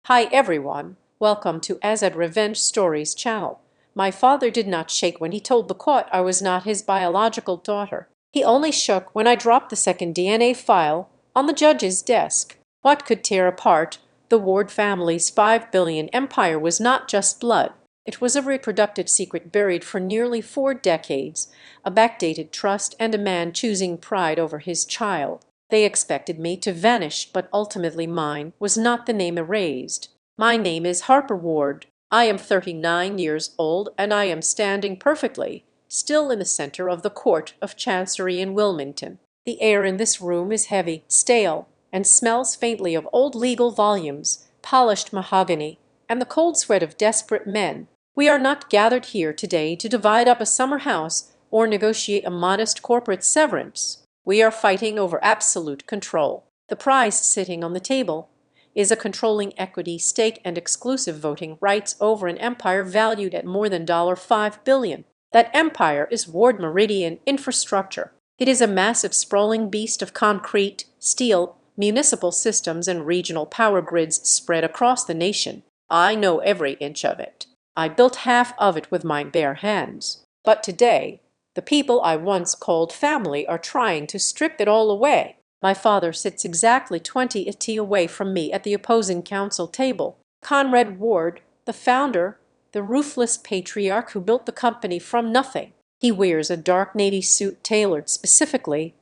Hi everyone, welcome to Azad Revenge Stories channel. My father did not shake when he told the court I was not his biological daughter. He only shook when I dropped the second DNA file on the judge's desk. What could tear apart the Ward family's $5 billion empire was not just blood. It was a reproductive secret buried for nearly 4 decades, a backdated trust, and a man choosing pride over his child. They expected me to vanish, but ultimately mine was not the name erased. My name is Harper Ward. I am 39 years old, and I am standing perfectly still in the center of the Court of Chancery in Wilmington. The air in this room is heavy, stale, and smells faintly of old legal volumes, polished mahogany, and the cold sweat of desperate men. We are not gathered here today to divide up a summer house or negotiate a modest corporate severance. We are fighting over absolute control. The prize sitting on the table is a controlling equity stake and exclusive voting rights over an empire valued at more than $5 billion. That empire is Ward Meridian Infrastructure. It is a massive sprawling beast of concrete, steel, municipal systems, and regional power grids spread across the nation. I know every inch of it. I built half of it with my bare hands. But today, the people I once called family are trying to strip it all away. My father sits exactly 20 feet away from me at the opposing counsel table. Conrad Ward, the founder, the ruthless patriarch who built the company from nothing. He wears a dark navy suit tailored specifically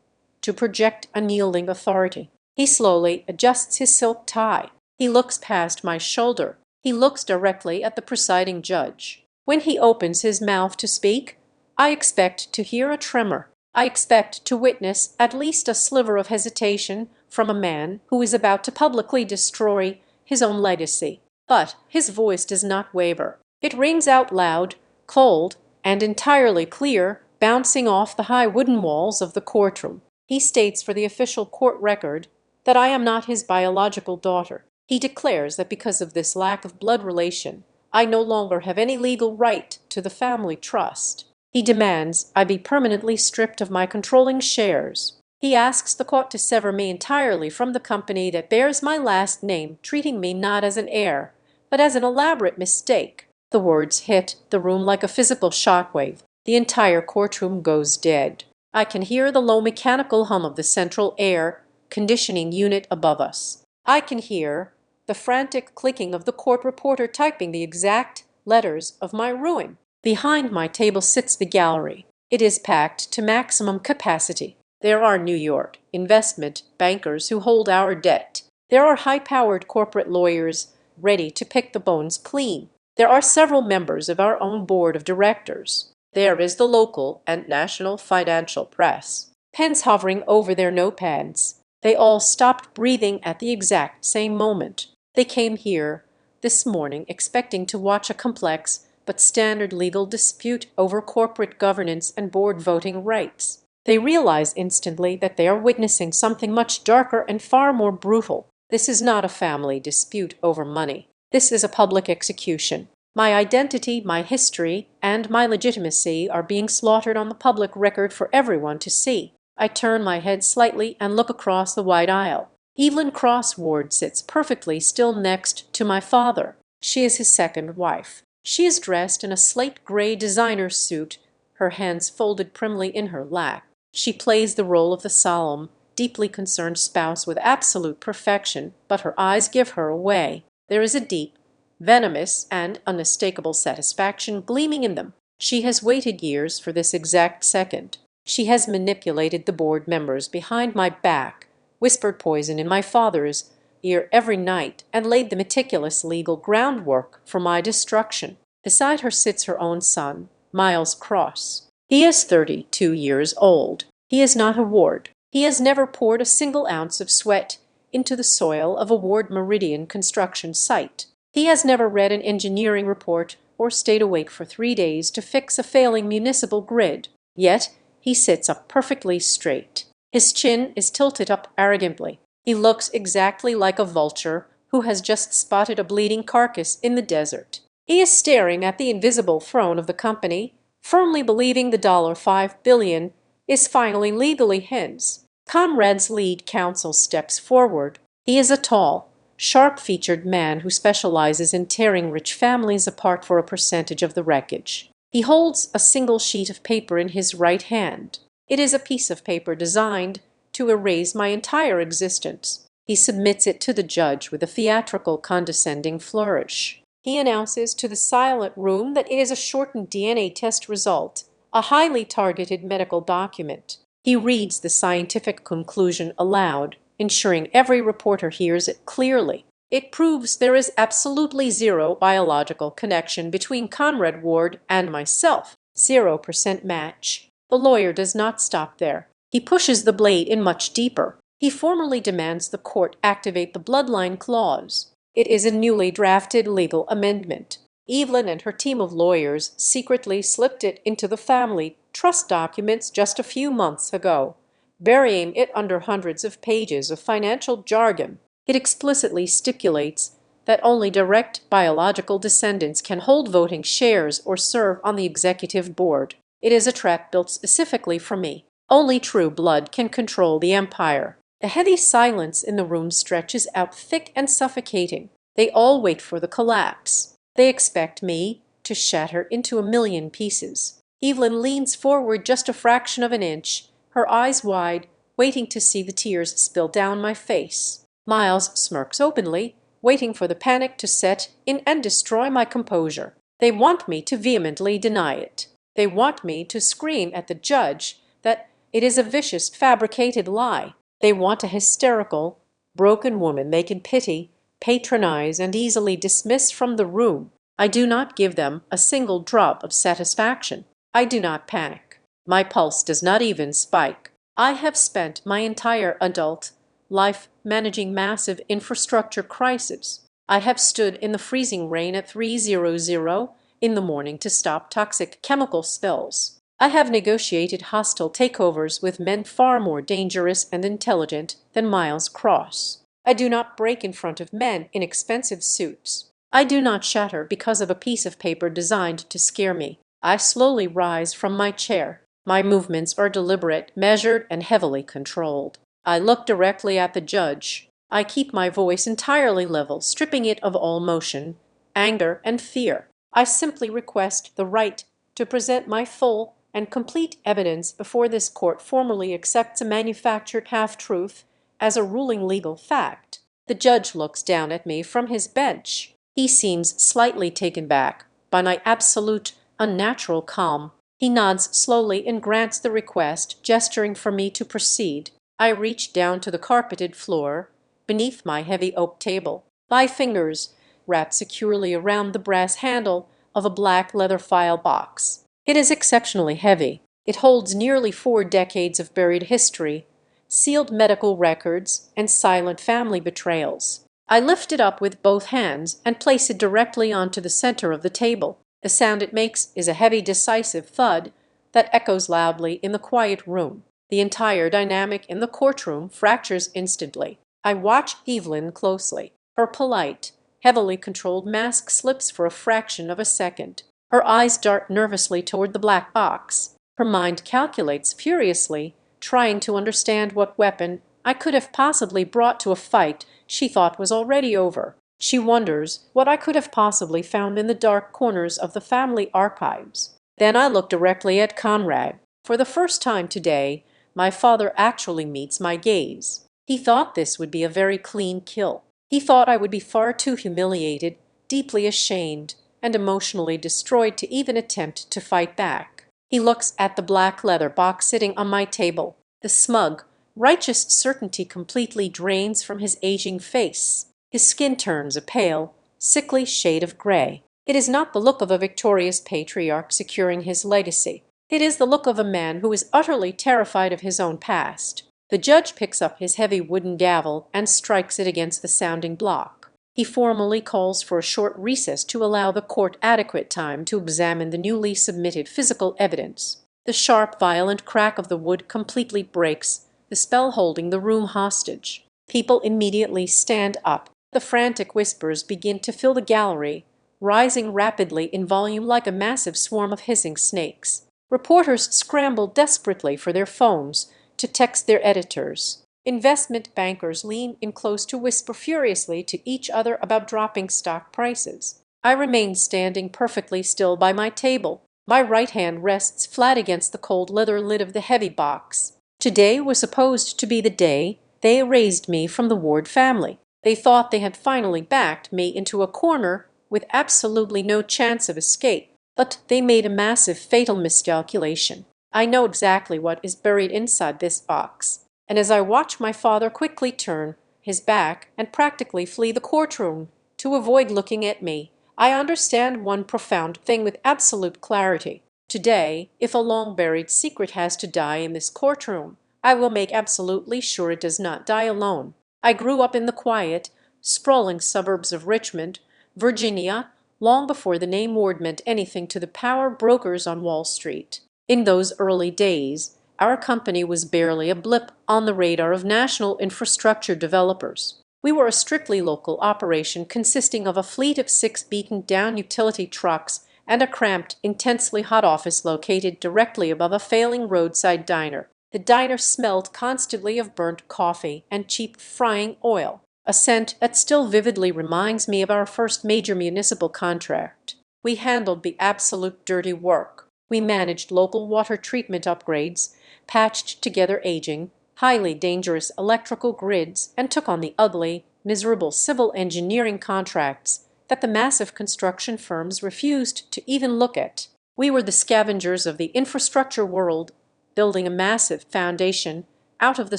to project unyielding authority. He slowly adjusts his silk tie. He looks past my shoulder. He looks directly at the presiding judge. When he opens his mouth to speak, I expect to hear a tremor. I expect to witness at least a sliver of hesitation from a man who is about to publicly destroy his own legacy. But his voice does not waver. It rings out loud, cold, and entirely clear, bouncing off the high wooden walls of the courtroom. He states for the official court record that I am not his biological daughter. He declares that because of this lack of blood relation, I no longer have any legal right to the family trust. He demands I be permanently stripped of my controlling shares. He asks the court to sever me entirely from the company that bears my last name, treating me not as an heir, but as an elaborate mistake. The words hit the room like a physical shockwave. The entire courtroom goes dead. I can hear the low mechanical hum of the central air conditioning unit above us. I can hear the frantic clicking of the court reporter typing the exact letters of my ruin. Behind my table sits the gallery. It is packed to maximum capacity. There are New York investment bankers who hold our debt. There are high-powered corporate lawyers ready to pick the bones clean. There are several members of our own board of directors. There is the local and national financial press, pens hovering over their notepads. They all stopped breathing at the exact same moment. They came here this morning expecting to watch a complex but standard legal dispute over corporate governance and board voting rights. They realize instantly that they are witnessing something much darker and far more brutal. This is not a family dispute over money. This is a public execution. My identity, my history, and my legitimacy are being slaughtered on the public record for everyone to see. I turn my head slightly and look across the wide aisle. Evelyn Cross Ward sits perfectly still next to my father. She is his second wife. She is dressed in a slate-gray designer suit, her hands folded primly in her lap. She plays the role of the solemn, deeply concerned spouse with absolute perfection, but her eyes give her away. There is a deep, venomous, and unmistakable satisfaction gleaming in them. She has waited years for this exact second. She has manipulated the board members behind my back, whispered poison in my father's ear every night, and laid the meticulous legal groundwork for my destruction. Beside her sits her own son, Miles Cross. He is 32 years old. He is not a Ward. He has never poured a single ounce of sweat into the soil of a Ward Meridian construction site. He has never read an engineering report or stayed awake for 3 days to fix a failing municipal grid. Yet he sits up perfectly straight. His chin is tilted up arrogantly. He looks exactly like a vulture who has just spotted a bleeding carcass in the desert. He is staring at the invisible throne of the company, firmly believing the $5 billion is finally legally his. Conrad's lead counsel steps forward. He is a tall, sharp-featured man who specializes in tearing rich families apart for a percentage of the wreckage. He holds a single sheet of paper in his right hand. It is a piece of paper designed to erase my entire existence. He submits it to the judge with a theatrical, condescending flourish. He announces to the silent room that it is a shortened DNA test result, a highly targeted medical document. He reads the scientific conclusion aloud, ensuring every reporter hears it clearly. It proves there is absolutely zero biological connection between Conrad Ward and myself. 0% match. The lawyer does not stop there. He pushes the blade in much deeper. He formally demands the court activate the bloodline clause. It is a newly drafted legal amendment. Evelyn and her team of lawyers secretly slipped it into the family trust documents just a few months ago, burying it under hundreds of pages of financial jargon. It explicitly stipulates that only direct biological descendants can hold voting shares or serve on the executive board. It is a trap built specifically for me. Only true blood can control the empire. The heavy silence in the room stretches out thick and suffocating. They all wait for the collapse. They expect me to shatter into a million pieces. Evelyn leans forward just a fraction of an inch, her eyes wide, waiting to see the tears spill down my face. Miles smirks openly, waiting for the panic to set in and destroy my composure. They want me to vehemently deny it. They want me to scream at the judge that it is a vicious, fabricated lie. They want a hysterical, broken woman they can pity, patronize, and easily dismiss from the room. I do not give them a single drop of satisfaction. I do not panic. My pulse does not even spike. I have spent my entire adult life managing massive infrastructure crises. I have stood in the freezing rain at 3:00 in the morning to stop toxic chemical spills. I have negotiated hostile takeovers with men far more dangerous and intelligent than Miles Cross. I do not break in front of men in expensive suits. I do not shatter because of a piece of paper designed to scare me. I slowly rise from my chair. My movements are deliberate, measured, and heavily controlled. I look directly at the judge. I keep my voice entirely level, stripping it of all motion, anger, and fear. I simply request the right to present my full and complete evidence before this court formally accepts a manufactured half-truth as a ruling legal fact. The judge looks down at me from his bench. He seems slightly taken back by my absolute, unnatural calm. He nods slowly and grants the request, gesturing for me to proceed. I reach down to the carpeted floor, beneath my heavy oak table. My fingers wrap securely around the brass handle of a black leather file box. It is exceptionally heavy. It holds nearly 4 decades of buried history, sealed medical records, and silent family betrayals. I lift it up with both hands and place it directly onto the center of the table. The sound it makes is a heavy, decisive thud that echoes loudly in the quiet room. The entire dynamic in the courtroom fractures instantly. I watch Evelyn closely. Her polite, heavily controlled mask slips for a fraction of a second. Her eyes dart nervously toward the black box. Her mind calculates furiously, trying to understand what weapon I could have possibly brought to a fight she thought was already over. She wonders what I could have possibly found in the dark corners of the family archives. Then I look directly at Conrad. For the first time today, my father actually meets my gaze. He thought this would be a very clean kill. He thought I would be far too humiliated, deeply ashamed, and emotionally destroyed to even attempt to fight back. He looks at the black leather box sitting on my table. The smug, righteous certainty completely drains from his aging face. His skin turns a pale, sickly shade of gray. It is not the look of a victorious patriarch securing his legacy. It is the look of a man who is utterly terrified of his own past. The judge picks up his heavy wooden gavel and strikes it against the sounding block. He formally calls for a short recess to allow the court adequate time to examine the newly submitted physical evidence. The sharp, violent crack of the wood completely breaks the spell holding the room hostage. People immediately stand up. The frantic whispers begin to fill the gallery, rising rapidly in volume like a massive swarm of hissing snakes. Reporters scramble desperately for their phones to text their editors. Investment bankers lean in close to whisper furiously to each other about dropping stock prices. I remain standing perfectly still by my table. My right hand rests flat against the cold leather lid of the heavy box. Today was supposed to be the day they erased me from the Ward family. They thought they had finally backed me into a corner with absolutely no chance of escape, but they made a massive fatal miscalculation. I know exactly what is buried inside this box, and as I watch my father quickly turn his back and practically flee the courtroom to avoid looking at me, I understand one profound thing with absolute clarity. Today, if a long-buried secret has to die in this courtroom, I will make absolutely sure it does not die alone. I grew up in the quiet, sprawling suburbs of Richmond, Virginia, long before the name Ward meant anything to the power brokers on Wall Street. In those early days, our company was barely a blip on the radar of national infrastructure developers. We were a strictly local operation consisting of a fleet of 6 beaten-down utility trucks and a cramped, intensely hot office located directly above a failing roadside diner. The diner smelled constantly of burnt coffee and cheap frying oil, a scent that still vividly reminds me of our first major municipal contract. We handled the absolute dirty work. We managed local water treatment upgrades, patched together aging, highly dangerous electrical grids, and took on the ugly, miserable civil engineering contracts that the massive construction firms refused to even look at. We were the scavengers of the infrastructure world, building a massive foundation out of the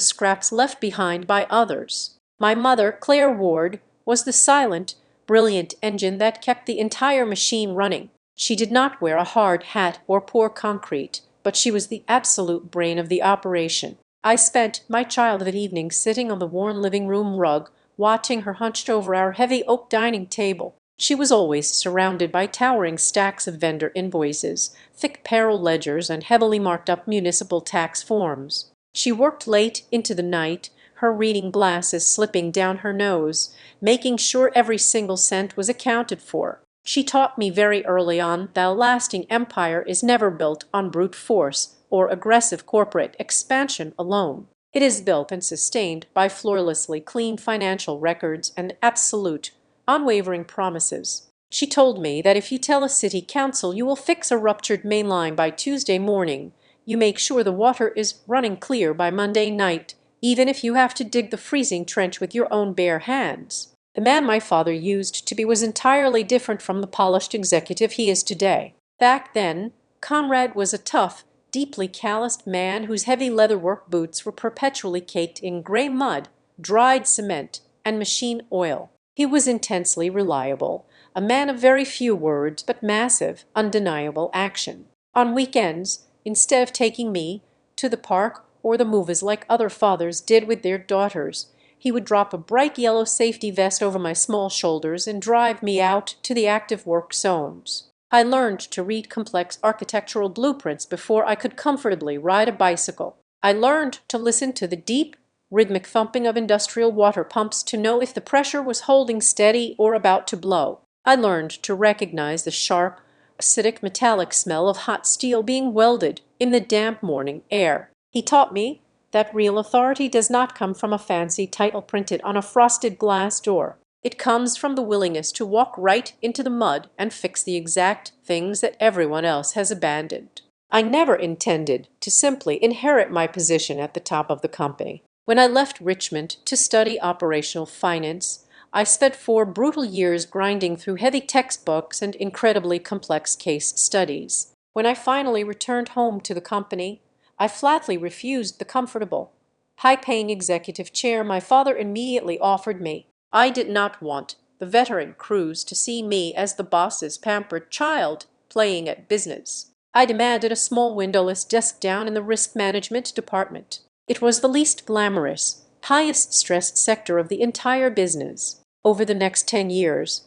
scraps left behind by others. My mother, Claire Ward, was the silent, brilliant engine that kept the entire machine running. She did not wear a hard hat or pour concrete, but she was the absolute brain of the operation. I spent my childhood evenings sitting on the worn living room rug, watching her hunched over our heavy oak dining table. She was always surrounded by towering stacks of vendor invoices, thick payroll ledgers, and heavily marked up municipal tax forms. She worked late into the night, her reading glasses slipping down her nose, making sure every single cent was accounted for. She taught me very early on that a lasting empire is never built on brute force or aggressive corporate expansion alone. It is built and sustained by flawlessly clean financial records and absolute, unwavering promises. She told me that if you tell a city council you will fix a ruptured main line by Tuesday morning, you make sure the water is running clear by Monday night, even if you have to dig the freezing trench with your own bare hands. The man my father used to be was entirely different from the polished executive he is today. Back then, Conrad was a tough, deeply calloused man whose heavy leatherwork boots were perpetually caked in gray mud, dried cement, and machine oil. He was intensely reliable, a man of very few words but massive, undeniable action. On weekends, instead of taking me to the park or the movies like other fathers did with their daughters, he would drop a bright yellow safety vest over my small shoulders and drive me out to the active work zones. I learned to read complex architectural blueprints before I could comfortably ride a bicycle. I learned to listen to the deep, rhythmic thumping of industrial water pumps to know if the pressure was holding steady or about to blow. I learned to recognize the sharp, acidic metallic smell of hot steel being welded in the damp morning air. He taught me that real authority does not come from a fancy title printed on a frosted glass door. It comes from the willingness to walk right into the mud and fix the exact things that everyone else has abandoned. I never intended to simply inherit my position at the top of the company. When I left Richmond to study operational finance, I spent 4 brutal years grinding through heavy textbooks and incredibly complex case studies. When I finally returned home to the company, I flatly refused the comfortable, high-paying executive chair my father immediately offered me. I did not want the veteran crews to see me as the boss's pampered child playing at business. I demanded a small windowless desk down in the risk management department. It was the least glamorous, highest stressed sector of the entire business. Over the next 10 years,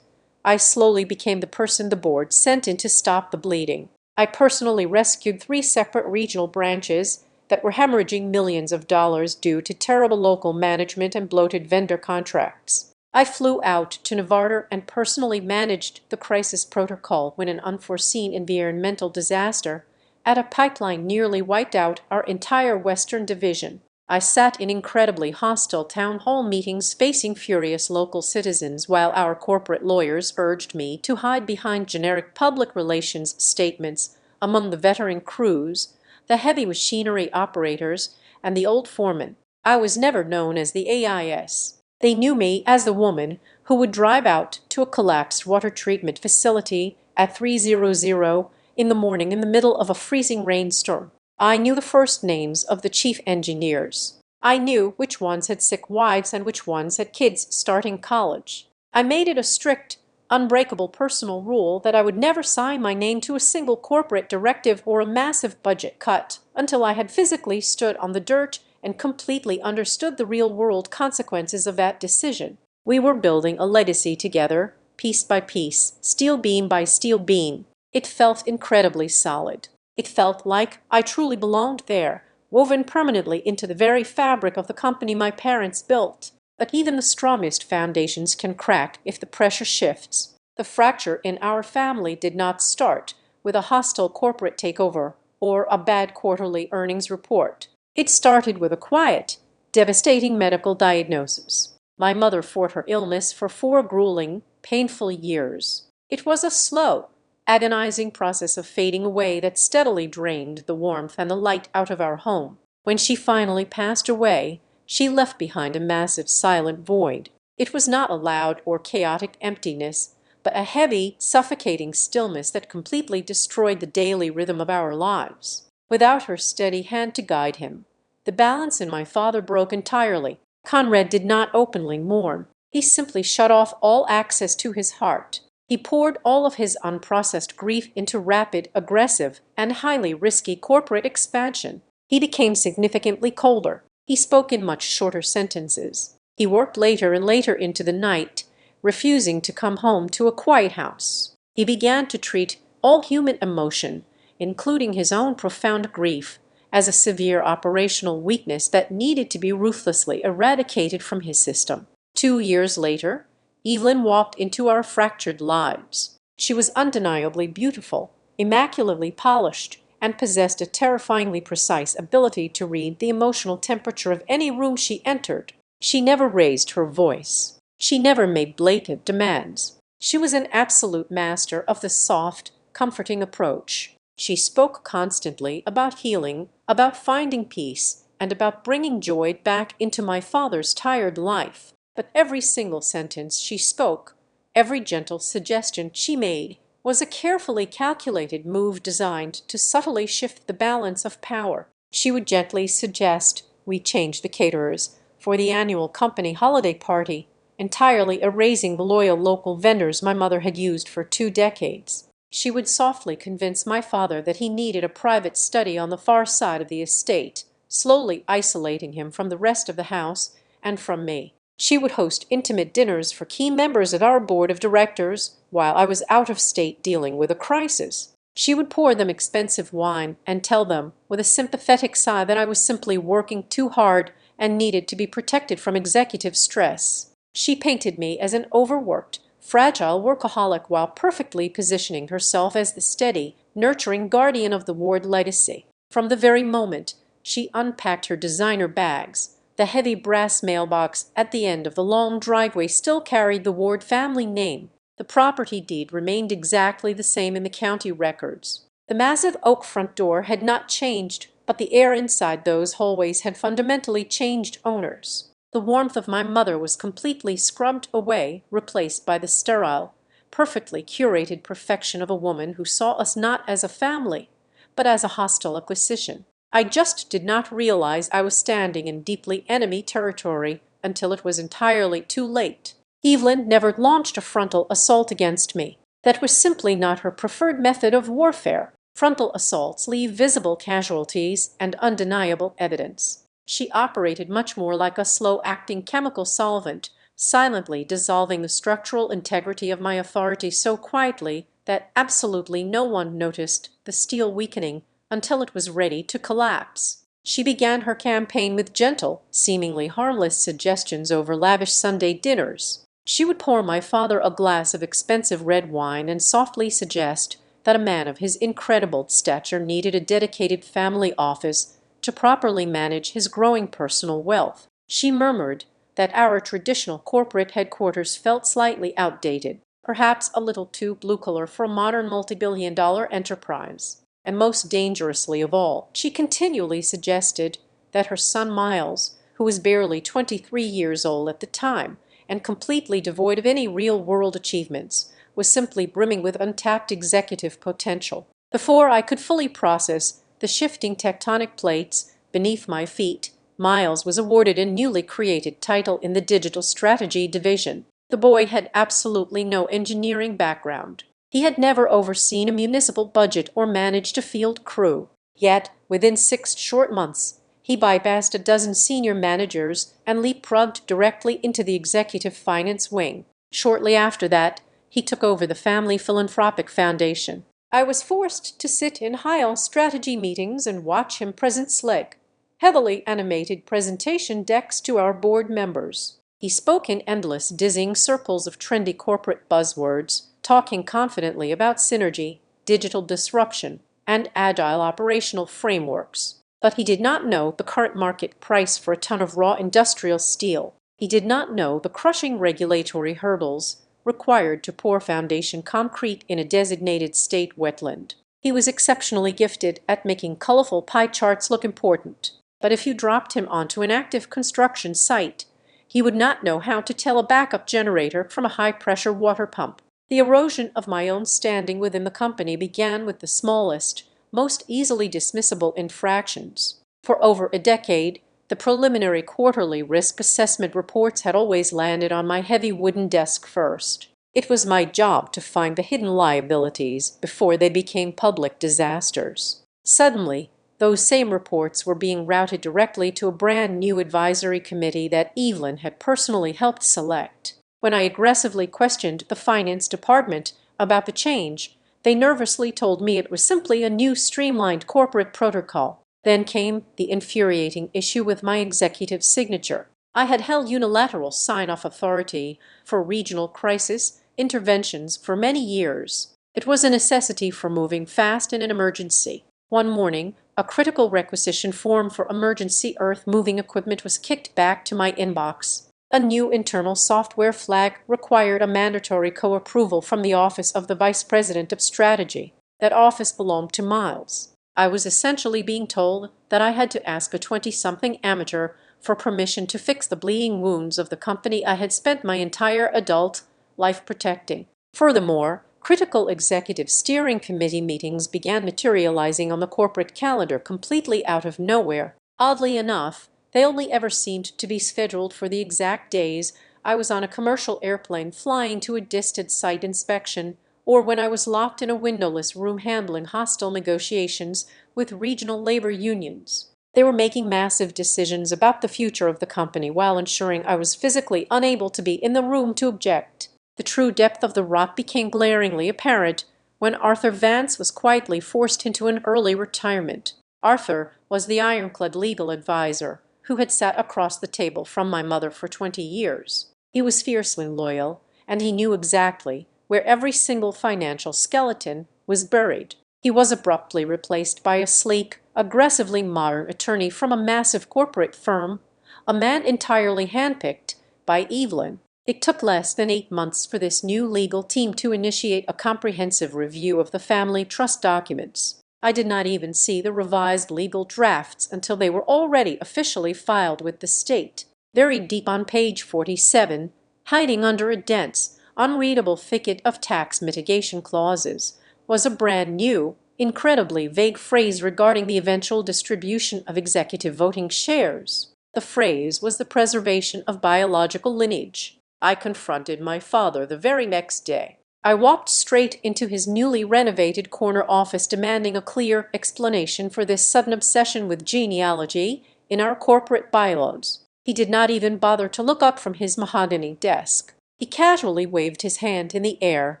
I slowly became the person the board sent in to stop the bleeding. I personally rescued 3 separate regional branches that were hemorrhaging millions of dollars due to terrible local management and bloated vendor contracts. I flew out to Nevada and personally managed the crisis protocol when an unforeseen environmental disaster at a pipeline nearly wiped out our entire western division. I sat in incredibly hostile town hall meetings facing furious local citizens while our corporate lawyers urged me to hide behind generic public relations statements among the veteran crews, the heavy machinery operators, and the old foreman. I was never known as the AIS. They knew me as the woman who would drive out to a collapsed water treatment facility at 3:00 in the morning in the middle of a freezing rainstorm. I knew the first names of the chief engineers. I knew which ones had sick wives and which ones had kids starting college. I made it a strict, unbreakable personal rule that I would never sign my name to a single corporate directive or a massive budget cut until I had physically stood on the dirt and completely understood the real-world consequences of that decision. We were building a legacy together, piece by piece, steel beam by steel beam. It felt incredibly solid. It felt like I truly belonged there, woven permanently into the very fabric of the company my parents built. But even the strongest foundations can crack if the pressure shifts. The fracture in our family did not start with a hostile corporate takeover or a bad quarterly earnings report. It started with a quiet, devastating medical diagnosis. My mother fought her illness for 4 grueling, painful years. It was a slow, agonizing process of fading away that steadily drained the warmth and the light out of our home. When she finally passed away, she left behind a massive silent void. It was not a loud or chaotic emptiness, but a heavy, suffocating stillness that completely destroyed the daily rhythm of our lives. Without her steady hand to guide him, the balance in my father broke entirely. Conrad did not openly mourn. He simply shut off all access to his heart. He poured all of his unprocessed grief into rapid, aggressive, and highly risky corporate expansion. He became significantly colder. He spoke in much shorter sentences. He worked later and later into the night, refusing to come home to a quiet house. He began to treat all human emotion, including his own profound grief, as a severe operational weakness that needed to be ruthlessly eradicated from his system. 2 years later, Evelyn walked into our fractured lives. She was undeniably beautiful, immaculately polished, and possessed a terrifyingly precise ability to read the emotional temperature of any room she entered. She never raised her voice. She never made blatant demands. She was an absolute master of the soft, comforting approach. She spoke constantly about healing, about finding peace, and about bringing joy back into my father's tired life. But every single sentence she spoke, every gentle suggestion she made, was a carefully calculated move designed to subtly shift the balance of power. She would gently suggest we change the caterers for the annual company holiday party, entirely erasing the loyal local vendors my mother had used for 2 decades. She would softly convince my father that he needed a private study on the far side of the estate, slowly isolating him from the rest of the house and from me. She would host intimate dinners for key members of our board of directors while I was out of state dealing with a crisis. She would pour them expensive wine and tell them with a sympathetic sigh that I was simply working too hard and needed to be protected from executive stress. She painted me as an overworked, fragile workaholic while perfectly positioning herself as the steady, nurturing guardian of the ward legacy. From the very moment she unpacked her designer bags, the heavy brass mailbox at the end of the long driveway still carried the Ward family name. The property deed remained exactly the same in the county records. The massive oak front door had not changed, but the air inside those hallways had fundamentally changed owners. The warmth of my mother was completely scrubbed away, replaced by the sterile, perfectly curated perfection of a woman who saw us not as a family, but as a hostile acquisition. I just did not realize I was standing in deeply enemy territory until it was entirely too late. Evelyn never launched a frontal assault against me. That was simply not her preferred method of warfare. Frontal assaults leave visible casualties and undeniable evidence. She operated much more like a slow-acting chemical solvent, silently dissolving the structural integrity of my authority so quietly that absolutely no one noticed the steel weakening until it was ready to collapse. She began her campaign with gentle, seemingly harmless suggestions over lavish Sunday dinners. She would pour my father a glass of expensive red wine and softly suggest that a man of his incredible stature needed a dedicated family office to properly manage his growing personal wealth. She murmured that our traditional corporate headquarters felt slightly outdated, perhaps a little too blue-collar for a modern multi-billion-dollar enterprise. And most dangerously of all, she continually suggested that her son Miles, who was barely 23 years old at the time and completely devoid of any real-world achievements, was simply brimming with untapped executive potential. Before I could fully process the shifting tectonic plates beneath my feet, Miles was awarded a newly created title in the digital strategy division. The boy had absolutely no engineering background. He had never overseen a municipal budget or managed a field crew. Yet, within 6 short months, he bypassed a dozen senior managers and leapfrogged directly into the executive finance wing. Shortly after that, he took over the family philanthropic foundation. I was forced to sit in high strategy meetings and watch him present slick, heavily animated presentation decks to our board members. He spoke in endless, dizzying circles of trendy corporate buzzwords, talking confidently about synergy, digital disruption, and agile operational frameworks. But he did not know the current market price for a ton of raw industrial steel. He did not know the crushing regulatory hurdles required to pour foundation concrete in a designated state wetland. He was exceptionally gifted at making colorful pie charts look important. But if you dropped him onto an active construction site, he would not know how to tell a backup generator from a high-pressure water pump. The erosion of my own standing within the company began with the smallest, most easily dismissible infractions. For over a decade, the preliminary quarterly risk assessment reports had always landed on my heavy wooden desk first. It was my job to find the hidden liabilities before they became public disasters. Suddenly, those same reports were being routed directly to a brand new advisory committee that Evelyn had personally helped select. When I aggressively questioned the finance department about the change, they nervously told me it was simply a new streamlined corporate protocol. Then came the infuriating issue with my executive signature. I had held unilateral sign-off authority for regional crisis interventions for many years. It was a necessity for moving fast in an emergency. One morning, a critical requisition form for emergency earth-moving equipment was kicked back to my inbox. A new internal software flag required a mandatory co-approval from the Office of the Vice President of Strategy. That office belonged to Miles. I was essentially being told that I had to ask a 20-something amateur for permission to fix the bleeding wounds of the company I had spent my entire adult life protecting. Furthermore, critical executive steering committee meetings began materializing on the corporate calendar completely out of nowhere. Oddly enough, they only ever seemed to be scheduled for the exact days I was on a commercial airplane flying to a distant site inspection, or when I was locked in a windowless room handling hostile negotiations with regional labor unions. They were making massive decisions about the future of the company while ensuring I was physically unable to be in the room to object. The true depth of the rot became glaringly apparent when Arthur Vance was quietly forced into an early retirement. Arthur was the ironclad legal advisor who had sat across the table from my mother for 20 years. He was fiercely loyal, and he knew exactly where every single financial skeleton was buried. He was abruptly replaced by a sleek, aggressively modern attorney from a massive corporate firm, a man entirely handpicked by Evelyn. It took less than 8 months for this new legal team to initiate a comprehensive review of the family trust documents. I did not even see the revised legal drafts until they were already officially filed with the state. Very deep on page 47, hiding under a dense, unreadable thicket of tax mitigation clauses, was a brand new, incredibly vague phrase regarding the eventual distribution of executive voting shares. The phrase was the preservation of biological lineage. I confronted my father the very next day. I walked straight into his newly renovated corner office demanding a clear explanation for this sudden obsession with genealogy in our corporate bylaws. He did not even bother to look up from his mahogany desk. He casually waved his hand in the air,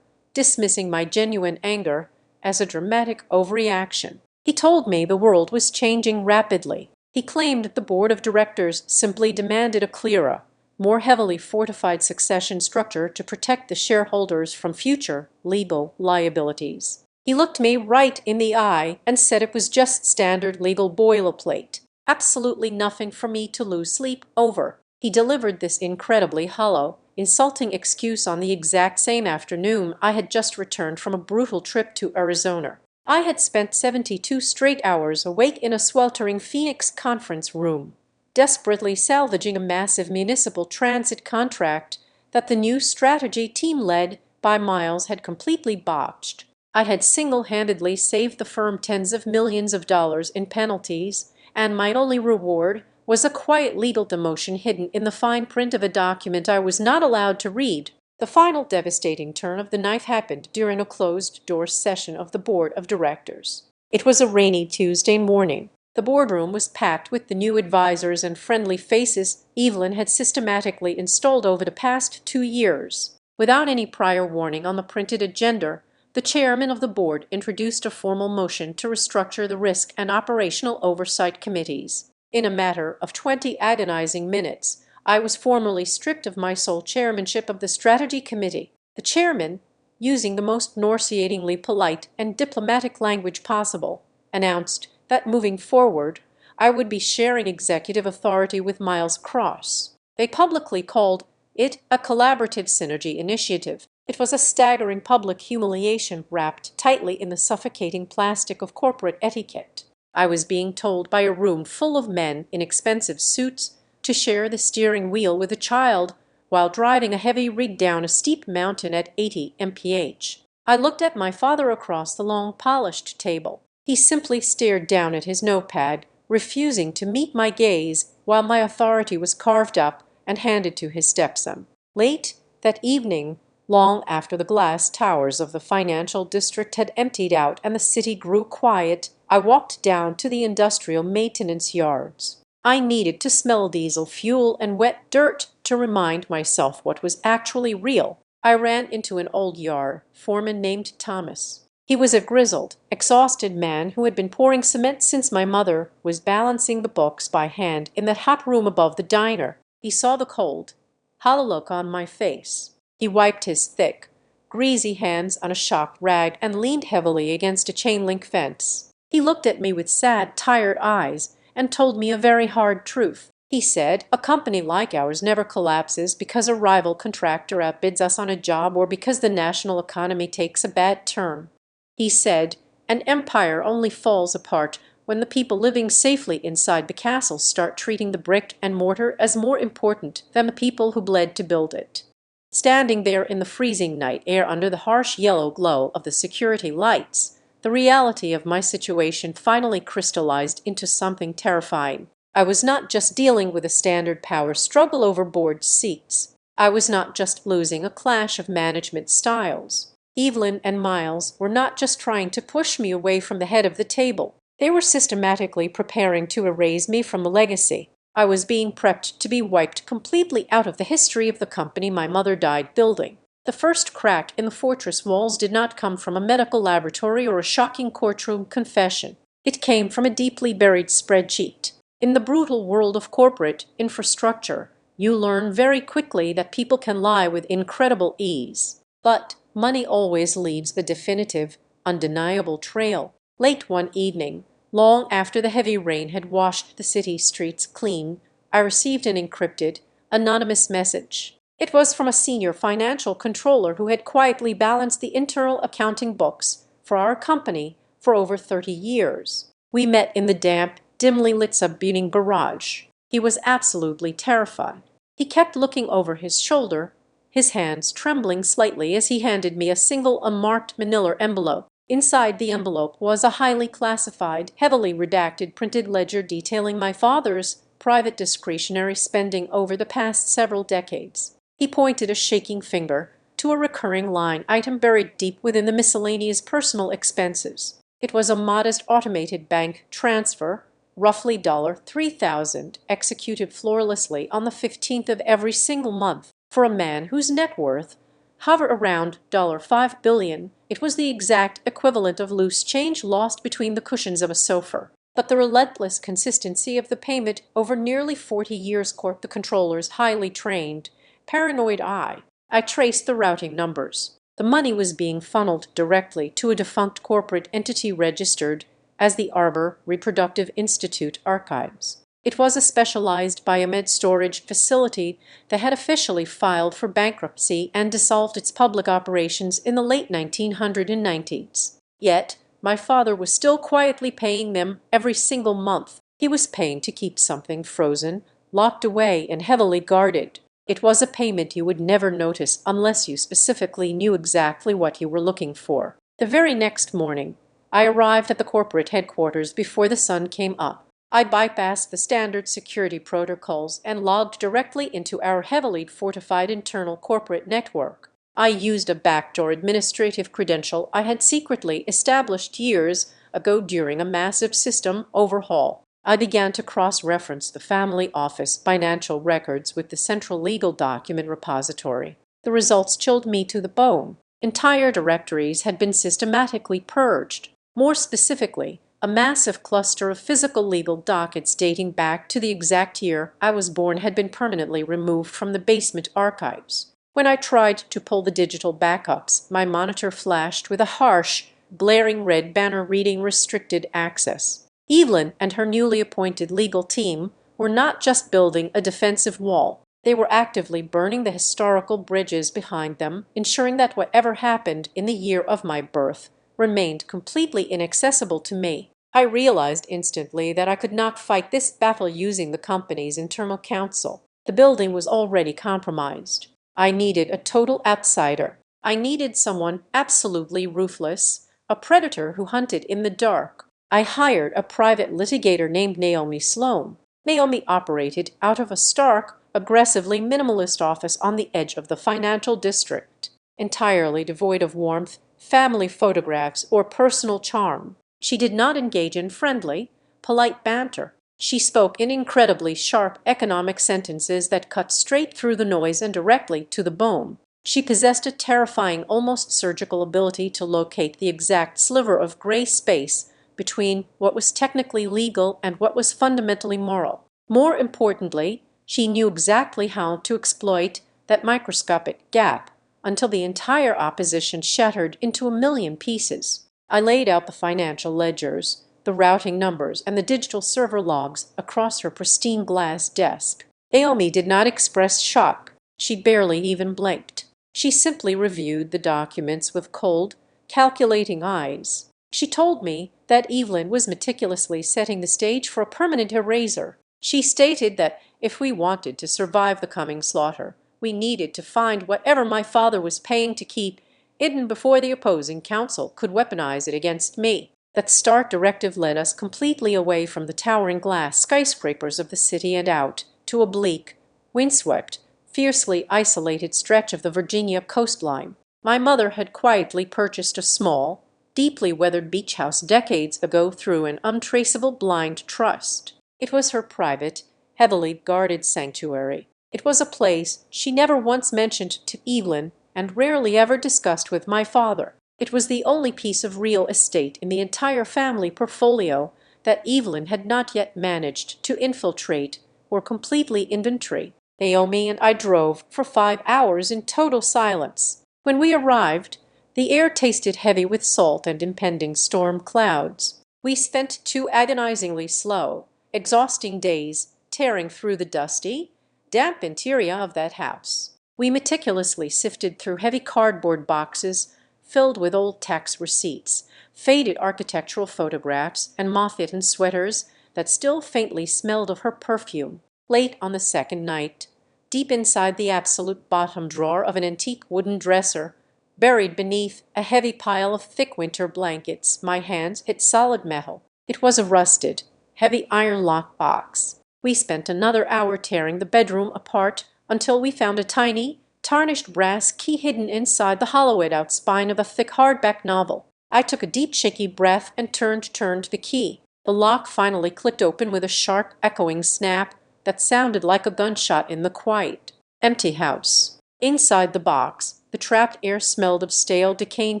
dismissing my genuine anger as a dramatic overreaction. He told me the world was changing rapidly. He claimed the board of directors simply demanded a clearer, more heavily fortified succession structure to protect the shareholders from future legal liabilities. He looked me right in the eye and said it was just standard legal boilerplate. absolutely nothing for me to lose sleep over. He delivered this incredibly hollow, insulting excuse on the exact same afternoon I had just returned from a brutal trip to Arizona. I had spent 72 straight hours awake in a sweltering Phoenix conference room, desperately salvaging a massive municipal transit contract that the new strategy team led by Miles had completely botched. I had single-handedly saved the firm tens of millions of dollars in penalties, and my only reward was a quiet legal demotion hidden in the fine print of a document I was not allowed to read. The final devastating turn of the knife happened during a closed-door session of the board of directors. It was a rainy Tuesday morning. The boardroom was packed with the new advisors and friendly faces Evelyn had systematically installed over the past 2 years. Without any prior warning on the printed agenda, the chairman of the board introduced a formal motion to restructure the risk and operational oversight committees. In a matter of 20 agonizing minutes, I was formally stripped of my sole chairmanship of the strategy committee. The chairman, using the most nauseatingly polite and diplomatic language possible, announced that moving forward, I would be sharing executive authority with Miles Cross. They publicly called it a collaborative synergy initiative. It was a staggering public humiliation wrapped tightly in the suffocating plastic of corporate etiquette. I was being told by a room full of men in expensive suits to share the steering wheel with a child while driving a heavy rig down a steep mountain at 80 mph. I looked at my father across the long polished table. He simply stared down at his notepad, refusing to meet my gaze while my authority was carved up and handed to his stepson. Late that evening, long after the glass towers of the financial district had emptied out and the city grew quiet, I walked down to the industrial maintenance yards. I needed to smell diesel fuel and wet dirt to remind myself what was actually real. I ran into an old yard foreman named Thomas. He was a grizzled, exhausted man who had been pouring cement since my mother was balancing the books by hand in that hot room above the diner. He saw the cold, hollow look on my face. He wiped his thick, greasy hands on a shock rag and leaned heavily against a chain-link fence. He looked at me with sad, tired eyes and told me a very hard truth. He said, "A company like ours never collapses because a rival contractor outbids us on a job or because the national economy takes a bad turn." He said, "An empire only falls apart when the people living safely inside the castle start treating the brick and mortar as more important than the people who bled to build it." Standing there in the freezing night air under the harsh yellow glow of the security lights, the reality of my situation finally crystallized into something terrifying. I was not just dealing with a standard power struggle over board seats. I was not just losing a clash of management styles. Evelyn and Miles were not just trying to push me away from the head of the table. They were systematically preparing to erase me from the legacy. I was being prepped to be wiped completely out of the history of the company my mother died building. The first crack in the fortress walls did not come from a medical laboratory or a shocking courtroom confession. It came from a deeply buried spreadsheet. In the brutal world of corporate infrastructure, you learn very quickly that people can lie with incredible ease. But money always leaves the definitive, undeniable trail. Late one evening, long after the heavy rain had washed the city streets clean, I received an encrypted, anonymous message. It was from a senior financial controller who had quietly balanced the internal accounting books for our company for over 30 years. We met in the damp, dimly lit subbuilding garage. He was absolutely terrified. He kept looking over his shoulder, his hands trembling slightly as he handed me a single unmarked manila envelope. Inside the envelope was a highly classified, heavily redacted printed ledger detailing my father's private discretionary spending over the past several decades. He pointed a shaking finger to a recurring line item buried deep within the miscellaneous personal expenses. It was a modest automated bank transfer, roughly $3,000, executed flawlessly on the 15th of every single month. For a man whose net worth hovered around $5 billion, it was the exact equivalent of loose change lost between the cushions of a sofa. But the relentless consistency of the payment over nearly 40 years caught the controller's highly trained, paranoid eye. I traced the routing numbers. The money was being funneled directly to a defunct corporate entity registered as the Arbor Reproductive Institute Archives. It was a specialized biomed storage facility that had officially filed for bankruptcy and dissolved its public operations in the late 1990s. Yet, my father was still quietly paying them every single month. He was paying to keep something frozen, locked away, and heavily guarded. It was a payment you would never notice unless you specifically knew exactly what you were looking for. The very next morning, I arrived at the corporate headquarters before the sun came up. I bypassed the standard security protocols and logged directly into our heavily fortified internal corporate network. I used a backdoor administrative credential I had secretly established years ago during a massive system overhaul. I began to cross-reference the family office financial records with the central legal document repository. The results chilled me to the bone. Entire directories had been systematically purged. More specifically, a massive cluster of physical legal dockets dating back to the exact year I was born had been permanently removed from the basement archives. When I tried to pull the digital backups, my monitor flashed with a harsh, glaring red banner reading "Restricted Access." Evelyn and her newly appointed legal team were not just building a defensive wall. They were actively burning the historical bridges behind them, ensuring that whatever happened in the year of my birth remained completely inaccessible to me. I realized instantly that I could not fight this battle using the company's internal counsel. The building was already compromised. I needed a total outsider. I needed someone absolutely ruthless, a predator who hunted in the dark. I hired a private litigator named Naomi Sloan. Naomi operated out of a stark, aggressively minimalist office on the edge of the financial district, entirely devoid of warmth, family photographs, or personal charm. She did not engage in friendly, polite banter. She spoke in incredibly sharp economic sentences that cut straight through the noise and directly to the bone. She possessed a terrifying, almost surgical ability to locate the exact sliver of gray space between what was technically legal and what was fundamentally moral. More importantly, she knew exactly how to exploit that microscopic gap until the entire opposition shattered into a million pieces. I laid out the financial ledgers, the routing numbers, and the digital server logs across her pristine glass desk. Naomi did not express shock. She barely even blinked. She simply reviewed the documents with cold, calculating eyes. She told me that Evelyn was meticulously setting the stage for a permanent erasure. She stated that if we wanted to survive the coming slaughter, we needed to find whatever my father was paying to keep hidden before the opposing counsel could weaponize it against me. That stark directive led us completely away from the towering glass skyscrapers of the city and out to a bleak, windswept, fiercely isolated stretch of the Virginia coastline. My mother had quietly purchased a small, deeply weathered beach house decades ago through an untraceable blind trust. It was her private, heavily guarded sanctuary. It was a place she never once mentioned to Evelyn and rarely ever discussed with my father. It was the only piece of real estate in the entire family portfolio that Evelyn had not yet managed to infiltrate or completely inventory. Naomi and I drove for 5 hours in total silence. When we arrived, the air tasted heavy with salt and impending storm clouds. We spent 2 agonizingly slow, exhausting days tearing through the dusty, damp interior of that house. We meticulously sifted through heavy cardboard boxes filled with old tax receipts, faded architectural photographs, and moth-eaten sweaters that still faintly smelled of her perfume. Late on the second night, deep inside the absolute bottom drawer of an antique wooden dresser, buried beneath a heavy pile of thick winter blankets, my hands hit solid metal. It was a rusted, heavy iron lock box. We spent another hour tearing the bedroom apart until we found a tiny, tarnished brass key hidden inside the hollowed-out spine of a thick hardback novel. I took a deep, shaky breath and turned the key. The lock finally clicked open with a sharp, echoing snap that sounded like a gunshot in the quiet, empty house. Inside the box, the trapped air smelled of stale, decaying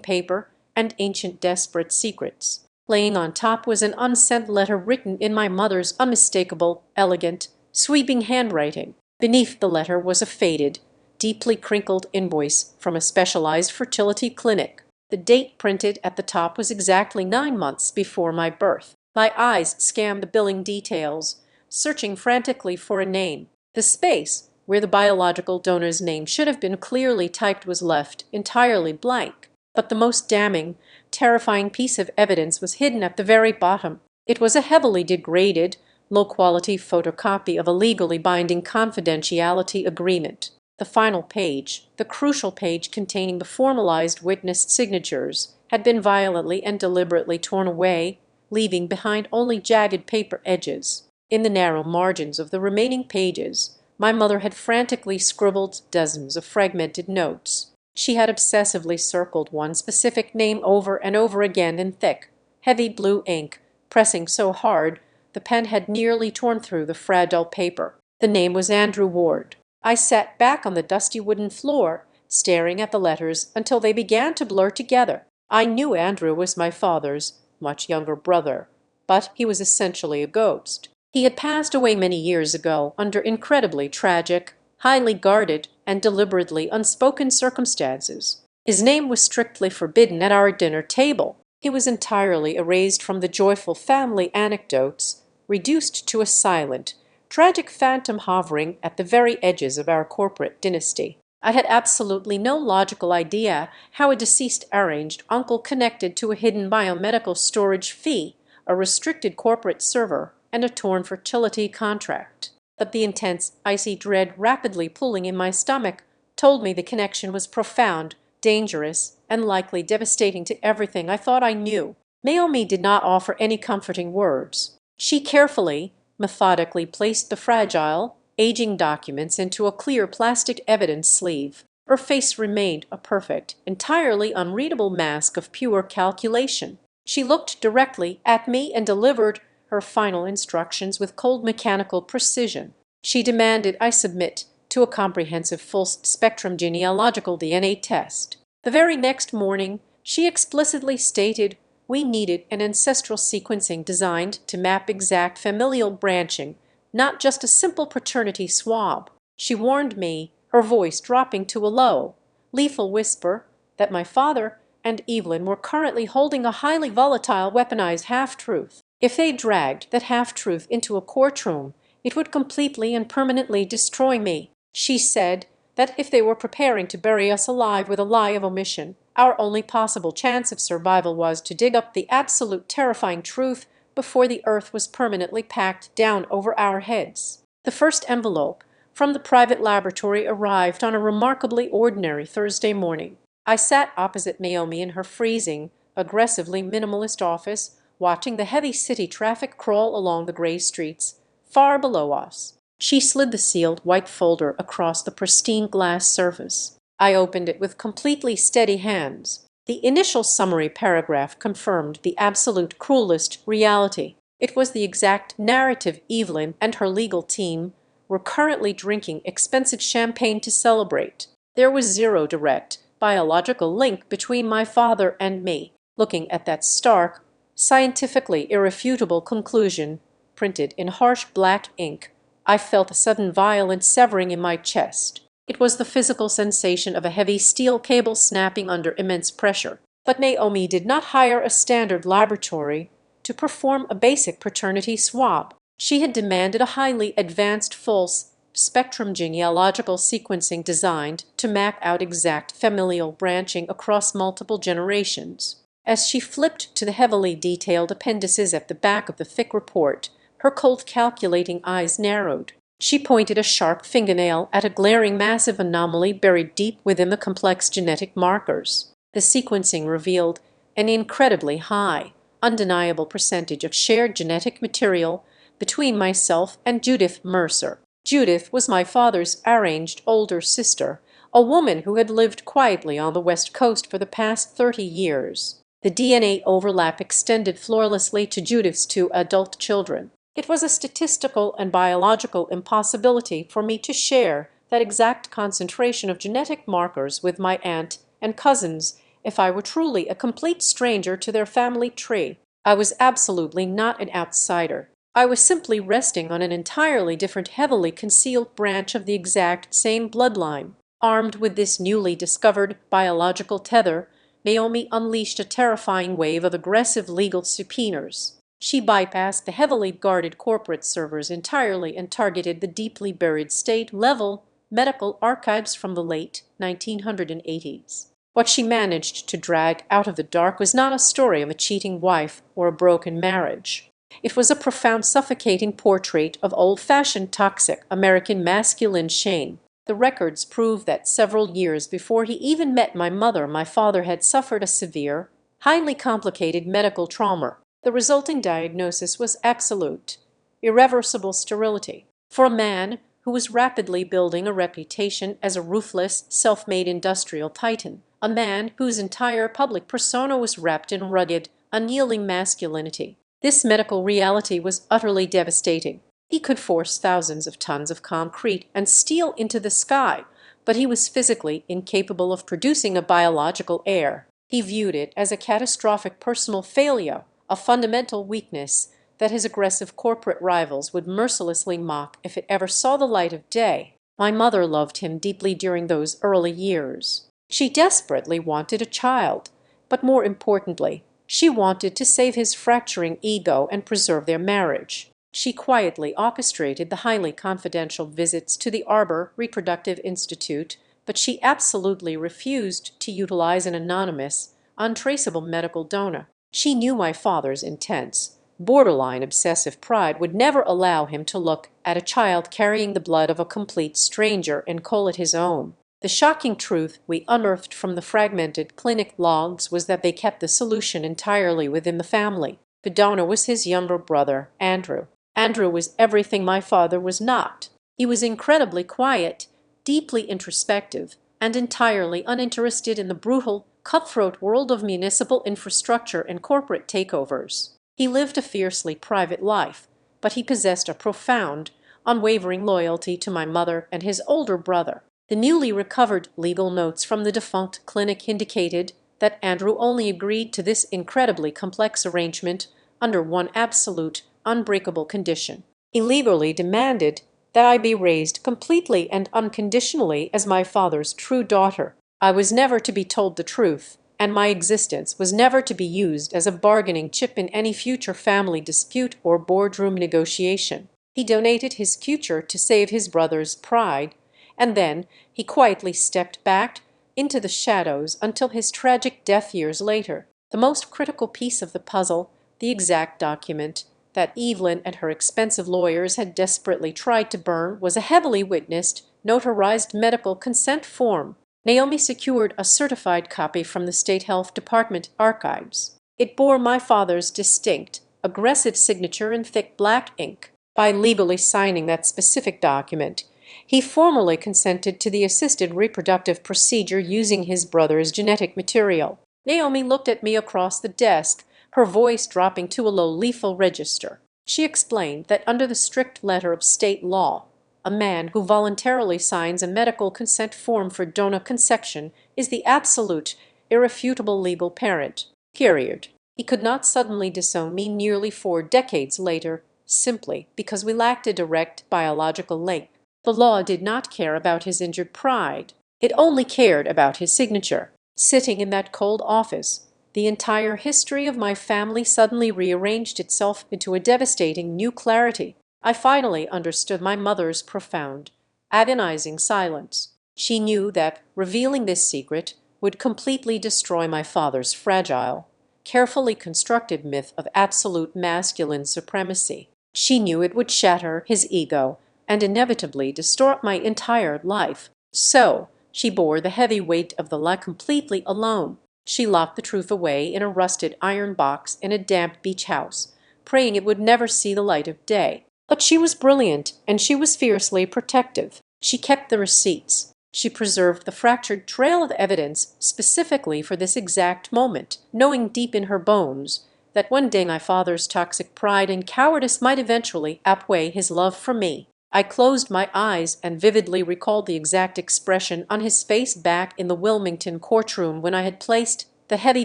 paper and ancient, desperate secrets. Laying on top was an unsent letter written in my mother's unmistakable, elegant, sweeping handwriting. Beneath the letter was a faded, deeply crinkled invoice from a specialized fertility clinic. The date printed at the top was exactly 9 months before my birth. My eyes scanned the billing details, searching frantically for a name. The space where the biological donor's name should have been clearly typed was left entirely blank. But the most damning, terrifying piece of evidence was hidden at the very bottom. It was a heavily degraded, low-quality photocopy of a legally binding confidentiality agreement. The final page, the crucial page containing the formalized witness signatures, had been violently and deliberately torn away, leaving behind only jagged paper edges. In the narrow margins of the remaining pages, my mother had frantically scribbled dozens of fragmented notes. She had obsessively circled one specific name over and over again in thick, heavy blue ink, pressing so hard the pen had nearly torn through the fragile paper. The name was Andrew Ward. I sat back on the dusty wooden floor, staring at the letters until they began to blur together. I knew Andrew was my father's much younger brother, but he was essentially a ghost. He had passed away many years ago under incredibly tragic, highly guarded, and deliberately unspoken circumstances. His name was strictly forbidden at our dinner table. He was entirely erased from the joyful family anecdotes, reduced to a silent, tragic phantom hovering at the very edges of our corporate dynasty. I had absolutely no logical idea how a deceased arranged uncle connected to a hidden biomedical storage fee, a restricted corporate server, and a torn fertility contract. But the intense, icy dread rapidly pulling in my stomach told me the connection was profound, dangerous, and likely devastating to everything I thought I knew. Naomi did not offer any comforting words. She carefully, methodically placed the fragile, aging documents into a clear plastic evidence sleeve. Her face remained a perfect, entirely unreadable mask of pure calculation. She looked directly at me and delivered her final instructions with cold mechanical precision. She demanded I submit to a comprehensive full-spectrum genealogical DNA test. The very next morning, she explicitly stated we needed an ancestral sequencing designed to map exact familial branching, not just a simple paternity swab. She warned me, her voice dropping to a low, lethal whisper, that my father and Evelyn were currently holding a highly volatile weaponized half-truth. If they dragged that half-truth into a courtroom, it would completely and permanently destroy me. She said that if they were preparing to bury us alive with a lie of omission, our only possible chance of survival was to dig up the absolute terrifying truth before the earth was permanently packed down over our heads. The first envelope from the private laboratory arrived on a remarkably ordinary Thursday morning. I sat opposite Naomi in her freezing, aggressively minimalist office, watching the heavy city traffic crawl along the gray streets far below us. She slid the sealed white folder across the pristine glass surface. I opened it with completely steady hands. The initial summary paragraph confirmed the absolute cruelest reality. It was the exact narrative Evelyn and her legal team were currently drinking expensive champagne to celebrate. There was zero direct, biological link between my father and me. Looking at that stark, scientifically irrefutable conclusion, printed in harsh black ink, I felt a sudden violent severing in my chest. It was the physical sensation of a heavy steel cable snapping under immense pressure. But Naomi did not hire a standard laboratory to perform a basic paternity swab. She had demanded a highly advanced full-spectrum genealogical sequencing designed to map out exact familial branching across multiple generations. As she flipped to the heavily detailed appendices at the back of the thick report, her cold calculating eyes narrowed. She pointed a sharp fingernail at a glaring massive anomaly buried deep within the complex genetic markers. The sequencing revealed an incredibly high, undeniable percentage of shared genetic material between myself and Judith Mercer. Judith was my father's arranged older sister, a woman who had lived quietly on the West Coast for the past 30 years. The DNA overlap extended flawlessly to Judith's 2 adult children. It was a statistical and biological impossibility for me to share that exact concentration of genetic markers with my aunt and cousins if I were truly a complete stranger to their family tree. I was absolutely not an outsider. I was simply resting on an entirely different, heavily concealed branch of the exact same bloodline. Armed with this newly discovered biological tether, Naomi unleashed a terrifying wave of aggressive legal subpoenas. She bypassed the heavily guarded corporate servers entirely and targeted the deeply buried state-level medical archives from the late 1980s. What she managed to drag out of the dark was not a story of a cheating wife or a broken marriage. It was a profound, suffocating portrait of old-fashioned toxic American masculine shame. The records prove that several years before he even met my mother, my father had suffered a severe, highly complicated medical trauma. The resulting diagnosis was absolute, irreversible sterility. For a man who was rapidly building a reputation as a ruthless, self-made industrial titan, a man whose entire public persona was wrapped in rugged, unyielding masculinity. This medical reality was utterly devastating. He could force thousands of tons of concrete and steel into the sky, but he was physically incapable of producing a biological heir. He viewed it as a catastrophic personal failure, a fundamental weakness that his aggressive corporate rivals would mercilessly mock if it ever saw the light of day. My mother loved him deeply during those early years. She desperately wanted a child, but more importantly, she wanted to save his fracturing ego and preserve their marriage. She quietly orchestrated the highly confidential visits to the Arbor Reproductive Institute, but she absolutely refused to utilize an anonymous, untraceable medical donor. She knew my father's intense, borderline obsessive pride would never allow him to look at a child carrying the blood of a complete stranger and call it his own. The shocking truth we unearthed from the fragmented clinic logs was that they kept the solution entirely within the family. The donor was his younger brother, Andrew. Andrew was everything my father was not. He was incredibly quiet, deeply introspective, and entirely uninterested in the brutal, cutthroat world of municipal infrastructure and corporate takeovers. He lived a fiercely private life, but he possessed a profound, unwavering loyalty to my mother and his older brother. The newly recovered legal notes from the defunct clinic indicated that Andrew only agreed to this incredibly complex arrangement under one absolute, unbreakable condition. He legally demanded that I be raised completely and unconditionally as my father's true daughter. I was never to be told the truth, and my existence was never to be used as a bargaining chip in any future family dispute or boardroom negotiation. He donated his future to save his brother's pride, and then he quietly stepped back into the shadows until his tragic death years later. The most critical piece of the puzzle, the exact document that Evelyn and her expensive lawyers had desperately tried to burn, was a heavily witnessed, notarized medical consent form. Naomi secured a certified copy from the State Health Department archives. It bore my father's distinct, aggressive signature in thick black ink. By legally signing that specific document, he formally consented to the assisted reproductive procedure using his brother's genetic material. Naomi looked at me across the desk, her voice dropping to a low lethal register. She explained that under the strict letter of state law, a man who voluntarily signs a medical consent form for donor conception is the absolute, irrefutable legal parent. Period. He could not suddenly disown me nearly 4 decades later, simply because we lacked a direct biological link. The law did not care about his injured pride. It only cared about his signature. Sitting in that cold office, the entire history of my family suddenly rearranged itself into a devastating new clarity. I finally understood my mother's profound, agonizing silence. She knew that revealing this secret would completely destroy my father's fragile, carefully constructed myth of absolute masculine supremacy. She knew it would shatter his ego and inevitably distort my entire life. So she bore the heavy weight of the lie completely alone. She locked the truth away in a rusted iron box in a damp beach house, praying it would never see the light of day. But she was brilliant, and she was fiercely protective. She kept the receipts. She preserved the fractured trail of evidence specifically for this exact moment, knowing deep in her bones that one day my father's toxic pride and cowardice might eventually outweigh his love for me. I closed my eyes and vividly recalled the exact expression on his face back in the Wilmington courtroom when I had placed the heavy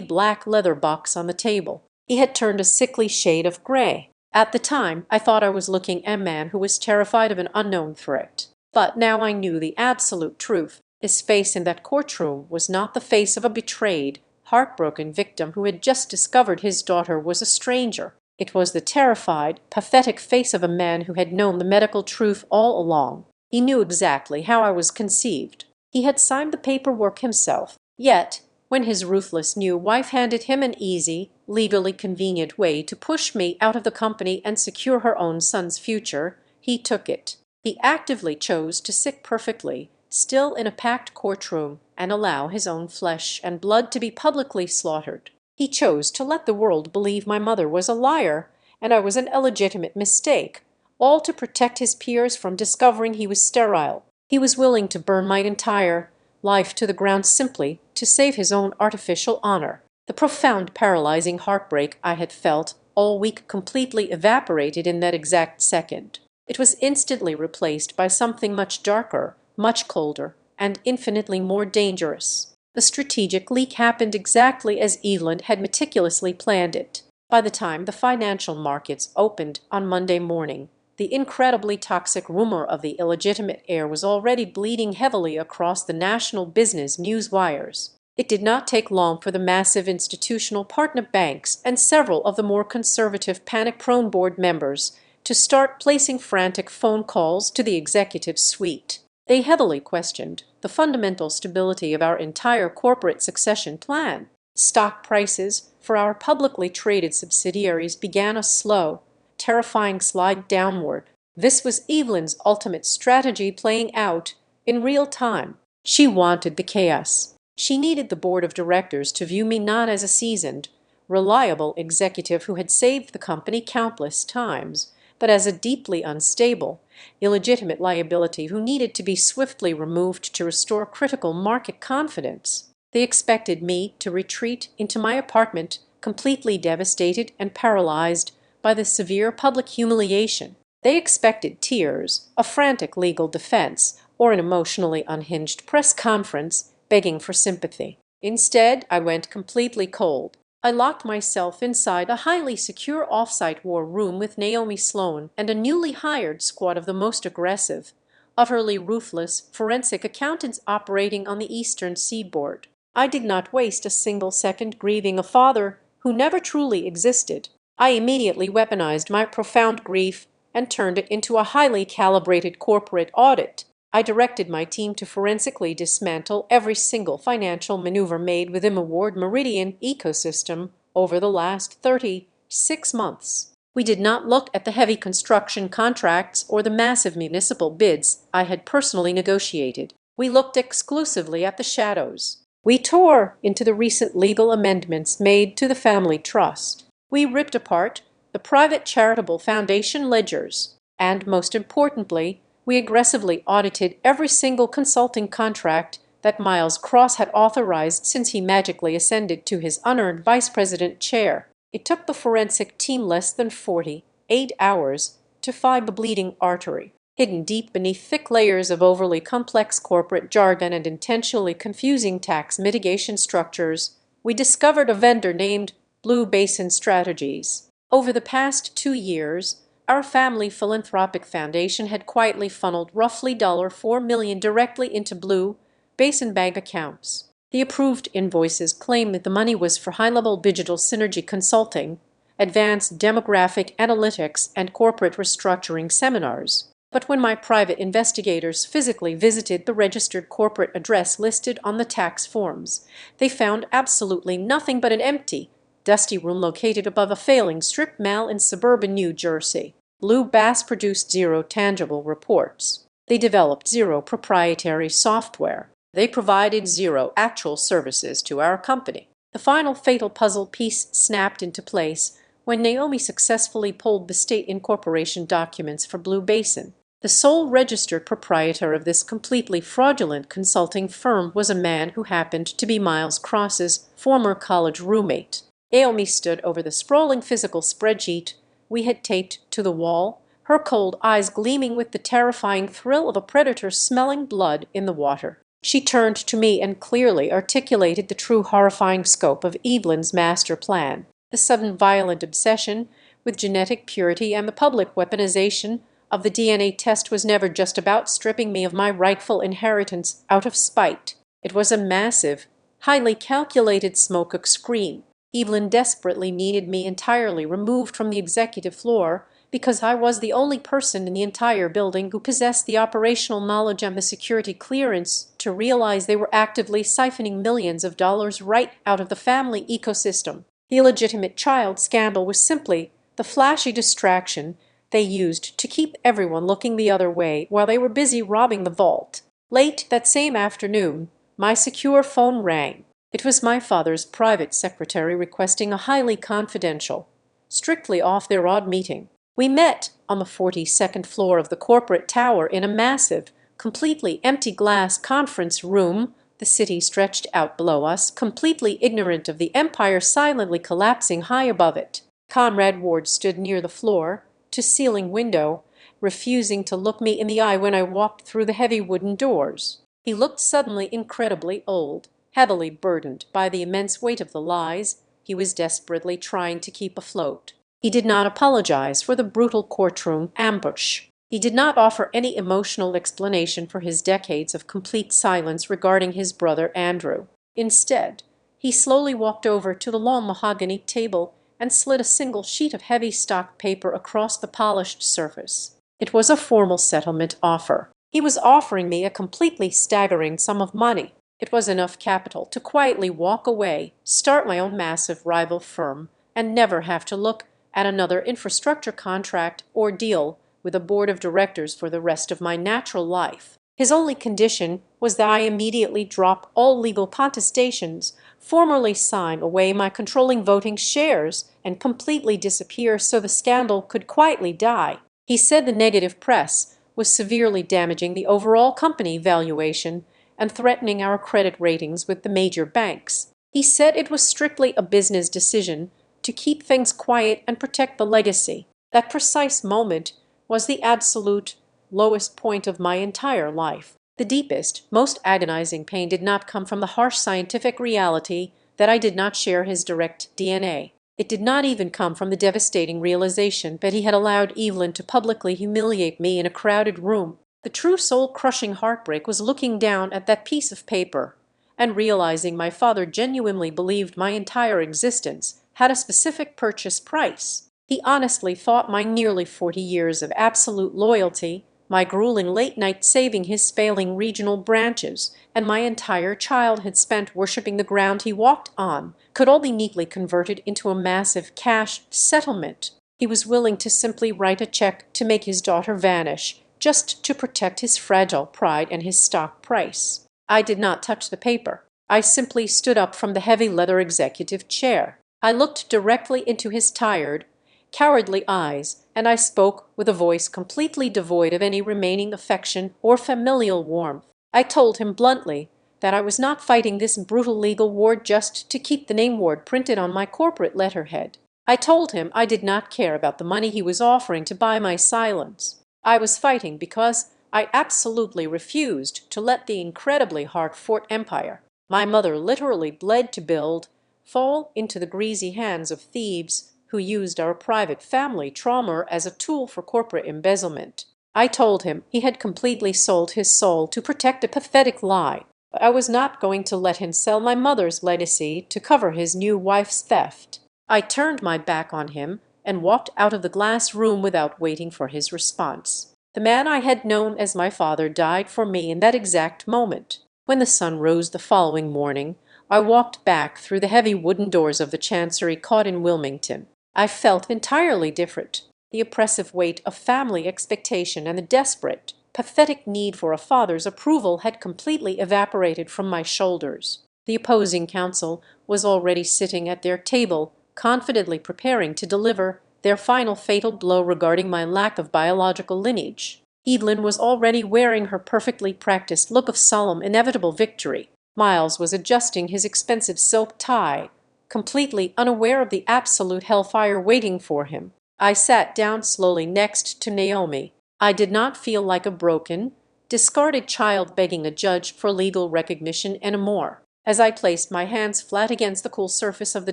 black leather box on the table. He had turned a sickly shade of gray. At the time, I thought I was looking at a man who was terrified of an unknown threat. But now I knew the absolute truth. His face in that courtroom was not the face of a betrayed, heartbroken victim who had just discovered his daughter was a stranger. It was the terrified, pathetic face of a man who had known the medical truth all along. He knew exactly how I was conceived. He had signed the paperwork himself. Yet, when his ruthless new wife handed him an easy, legally convenient way to push me out of the company and secure her own son's future, he took it. He actively chose to sit perfectly, still in a packed courtroom, and allow his own flesh and blood to be publicly slaughtered. He chose to let the world believe my mother was a liar and I was an illegitimate mistake, all to protect his peers from discovering he was sterile. He was willing to burn my entire life to the ground simply to save his own artificial honor. The profound, paralyzing heartbreak I had felt all week completely evaporated in that exact second. It was instantly replaced by something much darker, much colder, and infinitely more dangerous. The strategic leak happened exactly as Evelyn had meticulously planned it. By the time the financial markets opened on Monday morning, the incredibly toxic rumor of the illegitimate heir was already bleeding heavily across the national business news wires. It did not take long for the massive institutional partner banks and several of the more conservative panic-prone board members to start placing frantic phone calls to the executive suite. They heavily questioned the fundamental stability of our entire corporate succession plan. Stock prices for our publicly traded subsidiaries began a slow, terrifying slide downward. This was Evelyn's ultimate strategy playing out in real time. She wanted the chaos. She needed the board of directors to view me not as a seasoned, reliable executive who had saved the company countless times, but as a deeply unstable, illegitimate liability who needed to be swiftly removed to restore critical market confidence. They expected me to retreat into my apartment, completely devastated and paralyzed by the severe public humiliation. They expected tears, a frantic legal defense, or an emotionally unhinged press conference begging for sympathy. Instead, I went completely cold. I locked myself inside a highly secure off-site war room with Naomi Sloan and a newly hired squad of the most aggressive, utterly ruthless forensic accountants operating on the eastern seaboard. I did not waste a single second grieving a father who never truly existed. I immediately weaponized my profound grief and turned it into a highly calibrated corporate audit. I directed my team to forensically dismantle every single financial maneuver made within the Ward Meridian ecosystem over the last 36 months. We did not look at the heavy construction contracts or the massive municipal bids I had personally negotiated. We looked exclusively at the shadows. We tore into the recent legal amendments made to the family trust. We ripped apart the private charitable foundation ledgers. And most importantly, we aggressively audited every single consulting contract that Miles Cross had authorized since he magically ascended to his unearned vice president chair. It took the forensic team less than 48 hours to find the bleeding artery. Hidden deep beneath thick layers of overly complex corporate jargon and intentionally confusing tax mitigation structures, we discovered a vendor named Blue Basin Strategies. Over the past 2 years, our family philanthropic foundation had quietly funneled roughly $4 million directly into Blue Basin bank accounts. The approved invoices claim that the money was for high-level digital synergy consulting, advanced demographic analytics, and corporate restructuring seminars. But when my private investigators physically visited the registered corporate address listed on the tax forms, they found absolutely nothing but an empty, dusty room located above a failing strip mall in suburban New Jersey. Blue Bass produced zero tangible reports. They developed zero proprietary software. They provided zero actual services to our company. The final fatal puzzle piece snapped into place when Naomi successfully pulled the state incorporation documents for Blue Basin. The sole registered proprietor of this completely fraudulent consulting firm was a man who happened to be Miles Cross's former college roommate. Naomi stood over the sprawling physical spreadsheet we had taped to the wall, her cold eyes gleaming with the terrifying thrill of a predator smelling blood in the water. She turned to me and clearly articulated the true horrifying scope of Evelyn's master plan. The sudden violent obsession with genetic purity and the public weaponization of the DNA test was never just about stripping me of my rightful inheritance out of spite. It was a massive, highly calculated smoke screen. Evelyn desperately needed me entirely removed from the executive floor because I was the only person in the entire building who possessed the operational knowledge and the security clearance to realize they were actively siphoning millions of dollars right out of the family ecosystem. The illegitimate child scandal was simply the flashy distraction they used to keep everyone looking the other way while they were busy robbing the vault. Late that same afternoon, my secure phone rang. It was my father's private secretary requesting a highly confidential, strictly off-their-odd meeting. We met on the 42nd floor of the corporate tower in a massive, completely empty glass conference room. The city stretched out below us, completely ignorant of the empire silently collapsing high above it. Comrade Ward stood near the floor-to-ceiling window, refusing to look me in the eye when I walked through the heavy wooden doors. He looked suddenly incredibly old, heavily burdened by the immense weight of the lies he was desperately trying to keep afloat. He did not apologize for the brutal courtroom ambush. He did not offer any emotional explanation for his decades of complete silence regarding his brother Andrew. Instead, he slowly walked over to the long mahogany table and slid a single sheet of heavy stock paper across the polished surface. It was a formal settlement offer. He was offering me a completely staggering sum of money. It was enough capital to quietly walk away, start my own massive rival firm, and never have to look at another infrastructure contract or deal with a board of directors for the rest of my natural life. His only condition was that I immediately drop all legal contestations, formally sign away my controlling voting shares, and completely disappear so the scandal could quietly die. He said the negative press was severely damaging the overall company valuation and threatening our credit ratings with the major banks. He said it was strictly a business decision to keep things quiet and protect the legacy. That precise moment was the absolute lowest point of my entire life. The deepest, most agonizing pain did not come from the harsh scientific reality that I did not share his direct DNA. It did not even come from the devastating realization that he had allowed Evelyn to publicly humiliate me in a crowded room. The true soul-crushing heartbreak was looking down at that piece of paper and realizing my father genuinely believed my entire existence had a specific purchase price. He honestly thought my nearly 40 years of absolute loyalty, my grueling late night saving his failing regional branches, and my entire childhood spent worshiping the ground he walked on could all be neatly converted into a massive cash settlement. He was willing to simply write a check to make his daughter vanish, just to protect his fragile pride and his stock price. I did not touch the paper. I simply stood up from the heavy leather executive chair. I looked directly into his tired, cowardly eyes, and I spoke with a voice completely devoid of any remaining affection or familial warmth. I told him bluntly that I was not fighting this brutal legal war just to keep the name Ward printed on my corporate letterhead. I told him I did not care about the money he was offering to buy my silence. I was fighting because I absolutely refused to let the incredibly hard-fought empire my mother literally bled to build fall into the greasy hands of thieves who used our private family trauma as a tool for corporate embezzlement. I told him he had completely sold his soul to protect a pathetic lie, but I was not going to let him sell my mother's legacy to cover his new wife's theft. I turned my back on him and walked out of the glass room without waiting for his response. The man I had known as my father died for me in that exact moment. When the sun rose the following morning, I walked back through the heavy wooden doors of the Chancery Court in Wilmington. I felt entirely different. The oppressive weight of family expectation and the desperate, pathetic need for a father's approval had completely evaporated from my shoulders. The opposing counsel was already sitting at their table, confidently preparing to deliver their final fatal blow regarding my lack of biological lineage. Evelyn was already wearing her perfectly practiced look of solemn, inevitable victory. Miles was adjusting his expensive silk tie, completely unaware of the absolute hellfire waiting for him. I sat down slowly next to Naomi. I did not feel like a broken, discarded child begging a judge for legal recognition anymore. As I placed my hands flat against the cool surface of the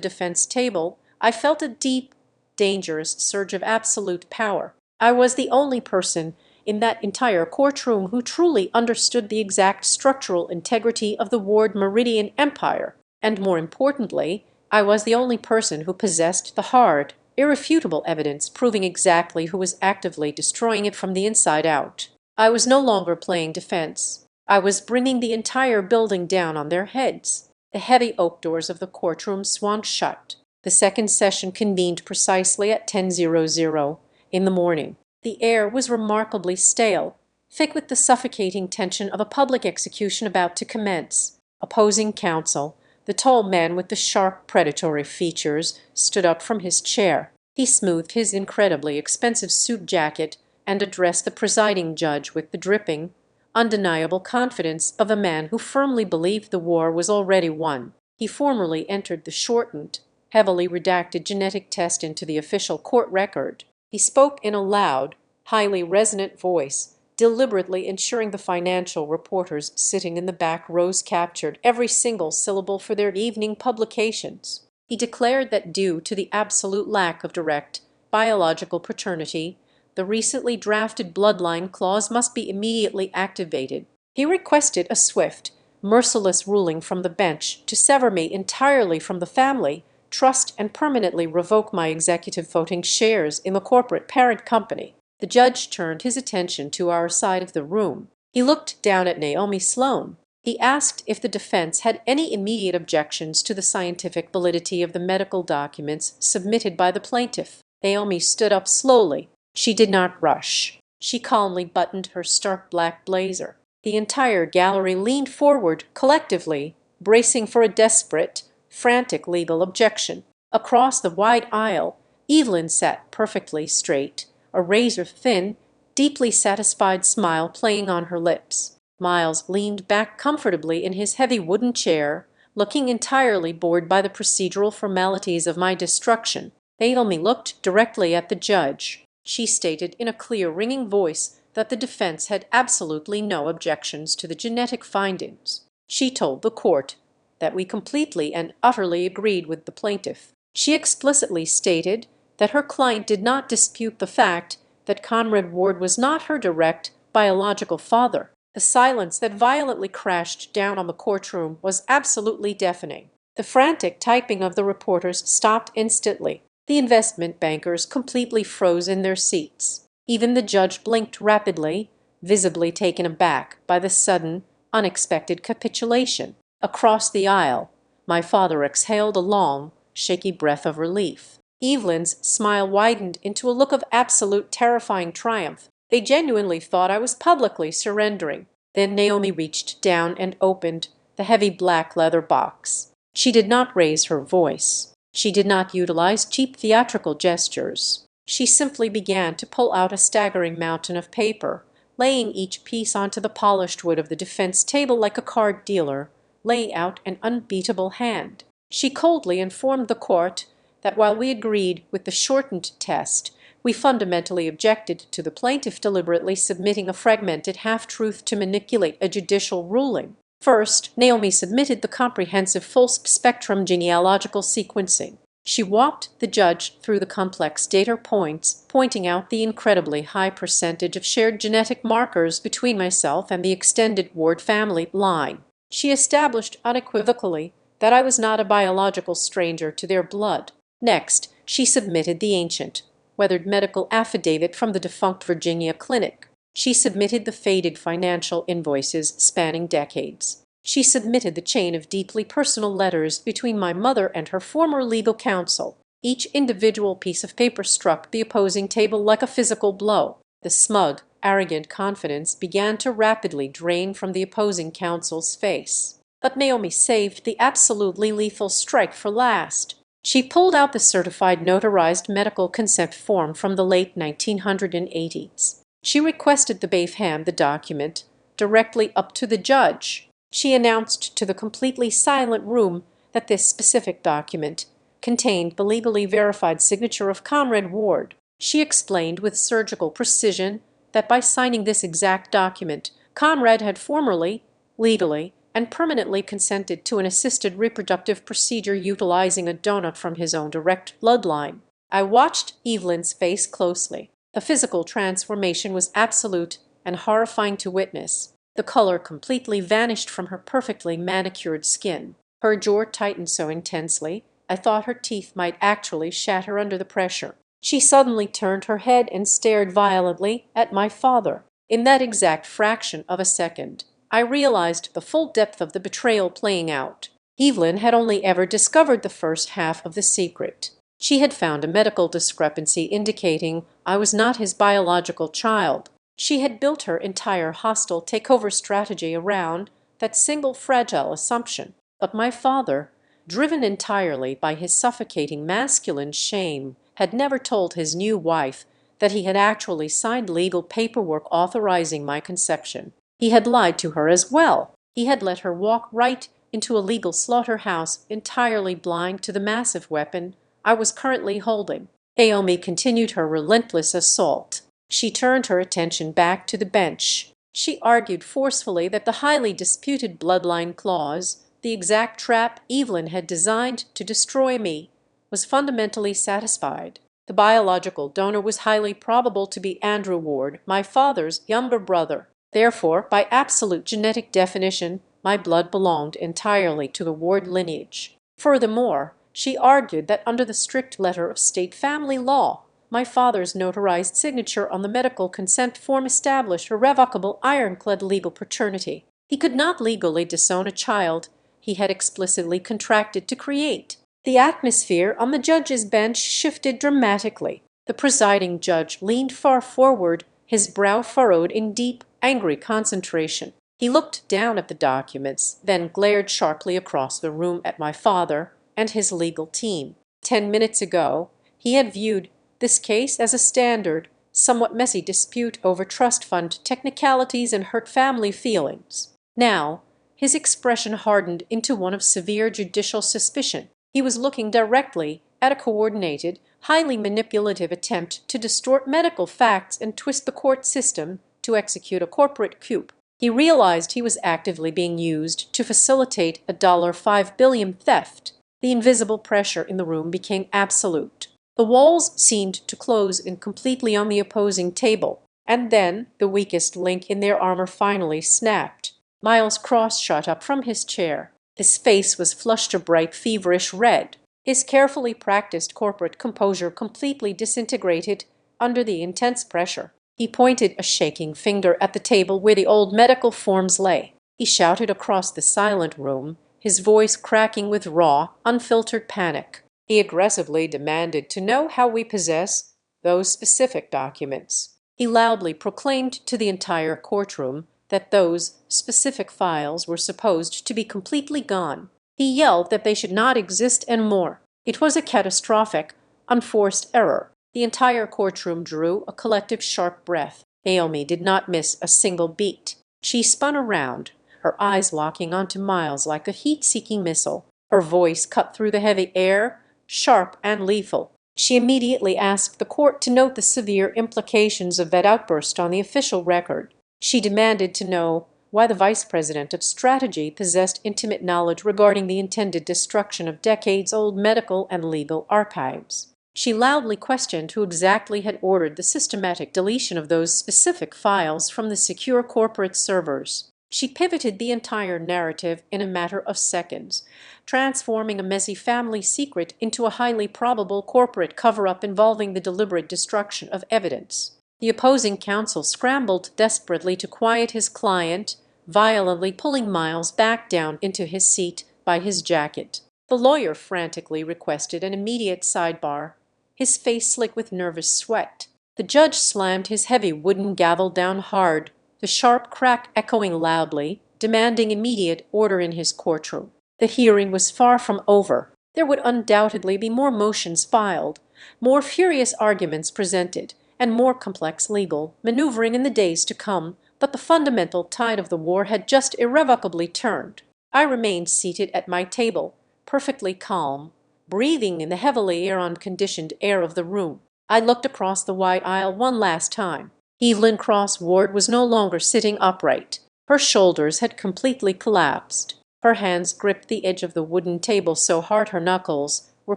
defense table, I felt a deep, dangerous surge of absolute power. I was the only person in that entire courtroom who truly understood the exact structural integrity of the Ward Meridian Empire, and more importantly, I was the only person who possessed the hard, irrefutable evidence proving exactly who was actively destroying it from the inside out. I was no longer playing defense. I was bringing the entire building down on their heads. The heavy oak doors of the courtroom swung shut. The second session convened precisely at 10:00 in the morning. The air was remarkably stale, thick with the suffocating tension of a public execution about to commence. Opposing counsel, the tall man with the sharp, predatory features, stood up from his chair. He smoothed his incredibly expensive suit jacket and addressed the presiding judge with the dripping, undeniable confidence of a man who firmly believed the war was already won. He formally entered the shortened, heavily redacted genetic test into the official court record. He spoke in a loud, highly resonant voice, deliberately ensuring the financial reporters sitting in the back rows captured every single syllable for their evening publications. He declared that due to the absolute lack of direct biological paternity, the recently drafted bloodline clause must be immediately activated. He requested a swift, merciless ruling from the bench to sever me entirely from the family, trust, and permanently revoke my executive voting shares in the corporate parent company. The judge turned his attention to our side of the room. He looked down at Naomi Sloan. He asked if the defense had any immediate objections to the scientific validity of the medical documents submitted by the plaintiff. Naomi stood up slowly. She did not rush. She calmly buttoned her stark black blazer. The entire gallery leaned forward collectively, bracing for a desperate, frantic legal objection. Across the wide aisle, Evelyn sat perfectly straight, a razor-thin, deeply satisfied smile playing on her lips. Miles leaned back comfortably in his heavy wooden chair, looking entirely bored by the procedural formalities of my destruction. Naomi looked directly at the judge. She stated in a clear, ringing voice that the defense had absolutely no objections to the genetic findings. She told the court that we completely and utterly agreed with the plaintiff. She explicitly stated that her client did not dispute the fact that Conrad Ward was not her direct biological father. The silence that violently crashed down on the courtroom was absolutely deafening. The frantic typing of the reporters stopped instantly. The investment bankers completely froze in their seats. Even the judge blinked rapidly, visibly taken aback by the sudden, unexpected capitulation. Across the aisle, my father exhaled a long, shaky breath of relief. Evelyn's smile widened into a look of absolute terrifying triumph. They genuinely thought I was publicly surrendering. Then Naomi reached down and opened the heavy black leather box. She did not raise her voice. She did not utilize cheap theatrical gestures. She simply began to pull out a staggering mountain of paper, laying each piece onto the polished wood of the defense table like a card dealer, laying out an unbeatable hand. She coldly informed the court that while we agreed with the shortened test, we fundamentally objected to the plaintiff deliberately submitting a fragmented half-truth to manipulate a judicial ruling. First, Naomi submitted the comprehensive full-spectrum genealogical sequencing. She walked the judge through the complex data points, pointing out the incredibly high percentage of shared genetic markers between myself and the extended Ward family line. She established unequivocally that I was not a biological stranger to their blood. Next, she submitted the ancient, weathered medical affidavit from the defunct Virginia clinic. She submitted the faded financial invoices spanning decades. She submitted the chain of deeply personal letters between my mother and her former legal counsel. Each individual piece of paper struck the opposing table like a physical blow. The smug, arrogant confidence began to rapidly drain from the opposing counsel's face. But Naomi saved the absolutely lethal strike for last. She pulled out the certified notarized medical consent form from the late 1980s. She requested the bailiff hand the document directly up to the judge. She announced to the completely silent room that this specific document contained the legally verified signature of Conrad Ward. She explained with surgical precision that by signing this exact document, Conrad had formally, legally, and permanently consented to an assisted reproductive procedure utilizing a donor from his own direct bloodline. I watched Evelyn's face closely. The physical transformation was absolute and horrifying to witness. The color completely vanished from her perfectly manicured skin. Her jaw tightened so intensely I thought her teeth might actually shatter under the pressure. She suddenly turned her head and stared violently at my father. In that exact fraction of a second, I realized the full depth of the betrayal playing out. Evelyn had only ever discovered the first half of the secret. She had found a medical discrepancy indicating I was not his biological child. She had built her entire hostile takeover strategy around that single fragile assumption. But my father, driven entirely by his suffocating masculine shame, had never told his new wife that he had actually signed legal paperwork authorizing my conception. He had lied to her as well. He had let her walk right into a legal slaughterhouse entirely blind to the massive weapon I was currently holding. Naomi continued her relentless assault. She turned her attention back to the bench. She argued forcefully that the highly disputed bloodline clause, the exact trap Evelyn had designed to destroy me, was fundamentally satisfied. The biological donor was highly probable to be Andrew Ward, my father's younger brother. Therefore, by absolute genetic definition, my blood belonged entirely to the Ward lineage. Furthermore, she argued that under the strict letter of state family law, my father's notarized signature on the medical consent form established irrevocable ironclad legal paternity. He could not legally disown a child he had explicitly contracted to create. The atmosphere on the judge's bench shifted dramatically. The presiding judge leaned far forward, his brow furrowed in deep, angry concentration. He looked down at the documents, then glared sharply across the room at my father and his legal team. 10 minutes ago, he had viewed this case as a standard, somewhat messy dispute over trust fund technicalities and hurt family feelings. Now, his expression hardened into one of severe judicial suspicion. He was looking directly at a coordinated, highly manipulative attempt to distort medical facts and twist the court system to execute a corporate coup. He realized he was actively being used to facilitate a $5 billion theft. The invisible pressure in the room became absolute. The walls seemed to close in completely on the opposing table, and then the weakest link in their armor finally snapped. Miles Cross shot up from his chair. His face was flushed a bright, feverish red. His carefully practiced corporate composure completely disintegrated under the intense pressure. He pointed a shaking finger at the table where the old medical forms lay. He shouted across the silent room, his voice cracking with raw, unfiltered panic. He aggressively demanded to know how we possess those specific documents. He loudly proclaimed to the entire courtroom that those specific files were supposed to be completely gone. He yelled that they should not exist and more. It was a catastrophic, unforced error. The entire courtroom drew a collective sharp breath. Naomi did not miss a single beat. She spun around, her eyes locking onto Miles like a heat-seeking missile. Her voice cut through the heavy air, sharp and lethal. She immediately asked the court to note the severe implications of that outburst on the official record. She demanded to know why the vice president of strategy possessed intimate knowledge regarding the intended destruction of decades-old medical and legal archives. She loudly questioned who exactly had ordered the systematic deletion of those specific files from the secure corporate servers. She pivoted the entire narrative in a matter of seconds, transforming a messy family secret into a highly probable corporate cover-up involving the deliberate destruction of evidence. The opposing counsel scrambled desperately to quiet his client, violently pulling Miles back down into his seat by his jacket. The lawyer frantically requested an immediate sidebar, his face slick with nervous sweat. The judge slammed his heavy wooden gavel down hard, the sharp crack echoing loudly, demanding immediate order in his courtroom. The hearing was far from over. There would undoubtedly be more motions filed, more furious arguments presented, and more complex legal maneuvering in the days to come, but the fundamental tide of the war had just irrevocably turned. I remained seated at my table, perfectly calm, breathing in the heavily air-unconditioned air of the room. I looked across the wide aisle one last time. Evelyn Cross Ward was no longer sitting upright. Her shoulders had completely collapsed. Her hands gripped the edge of the wooden table so hard her knuckles were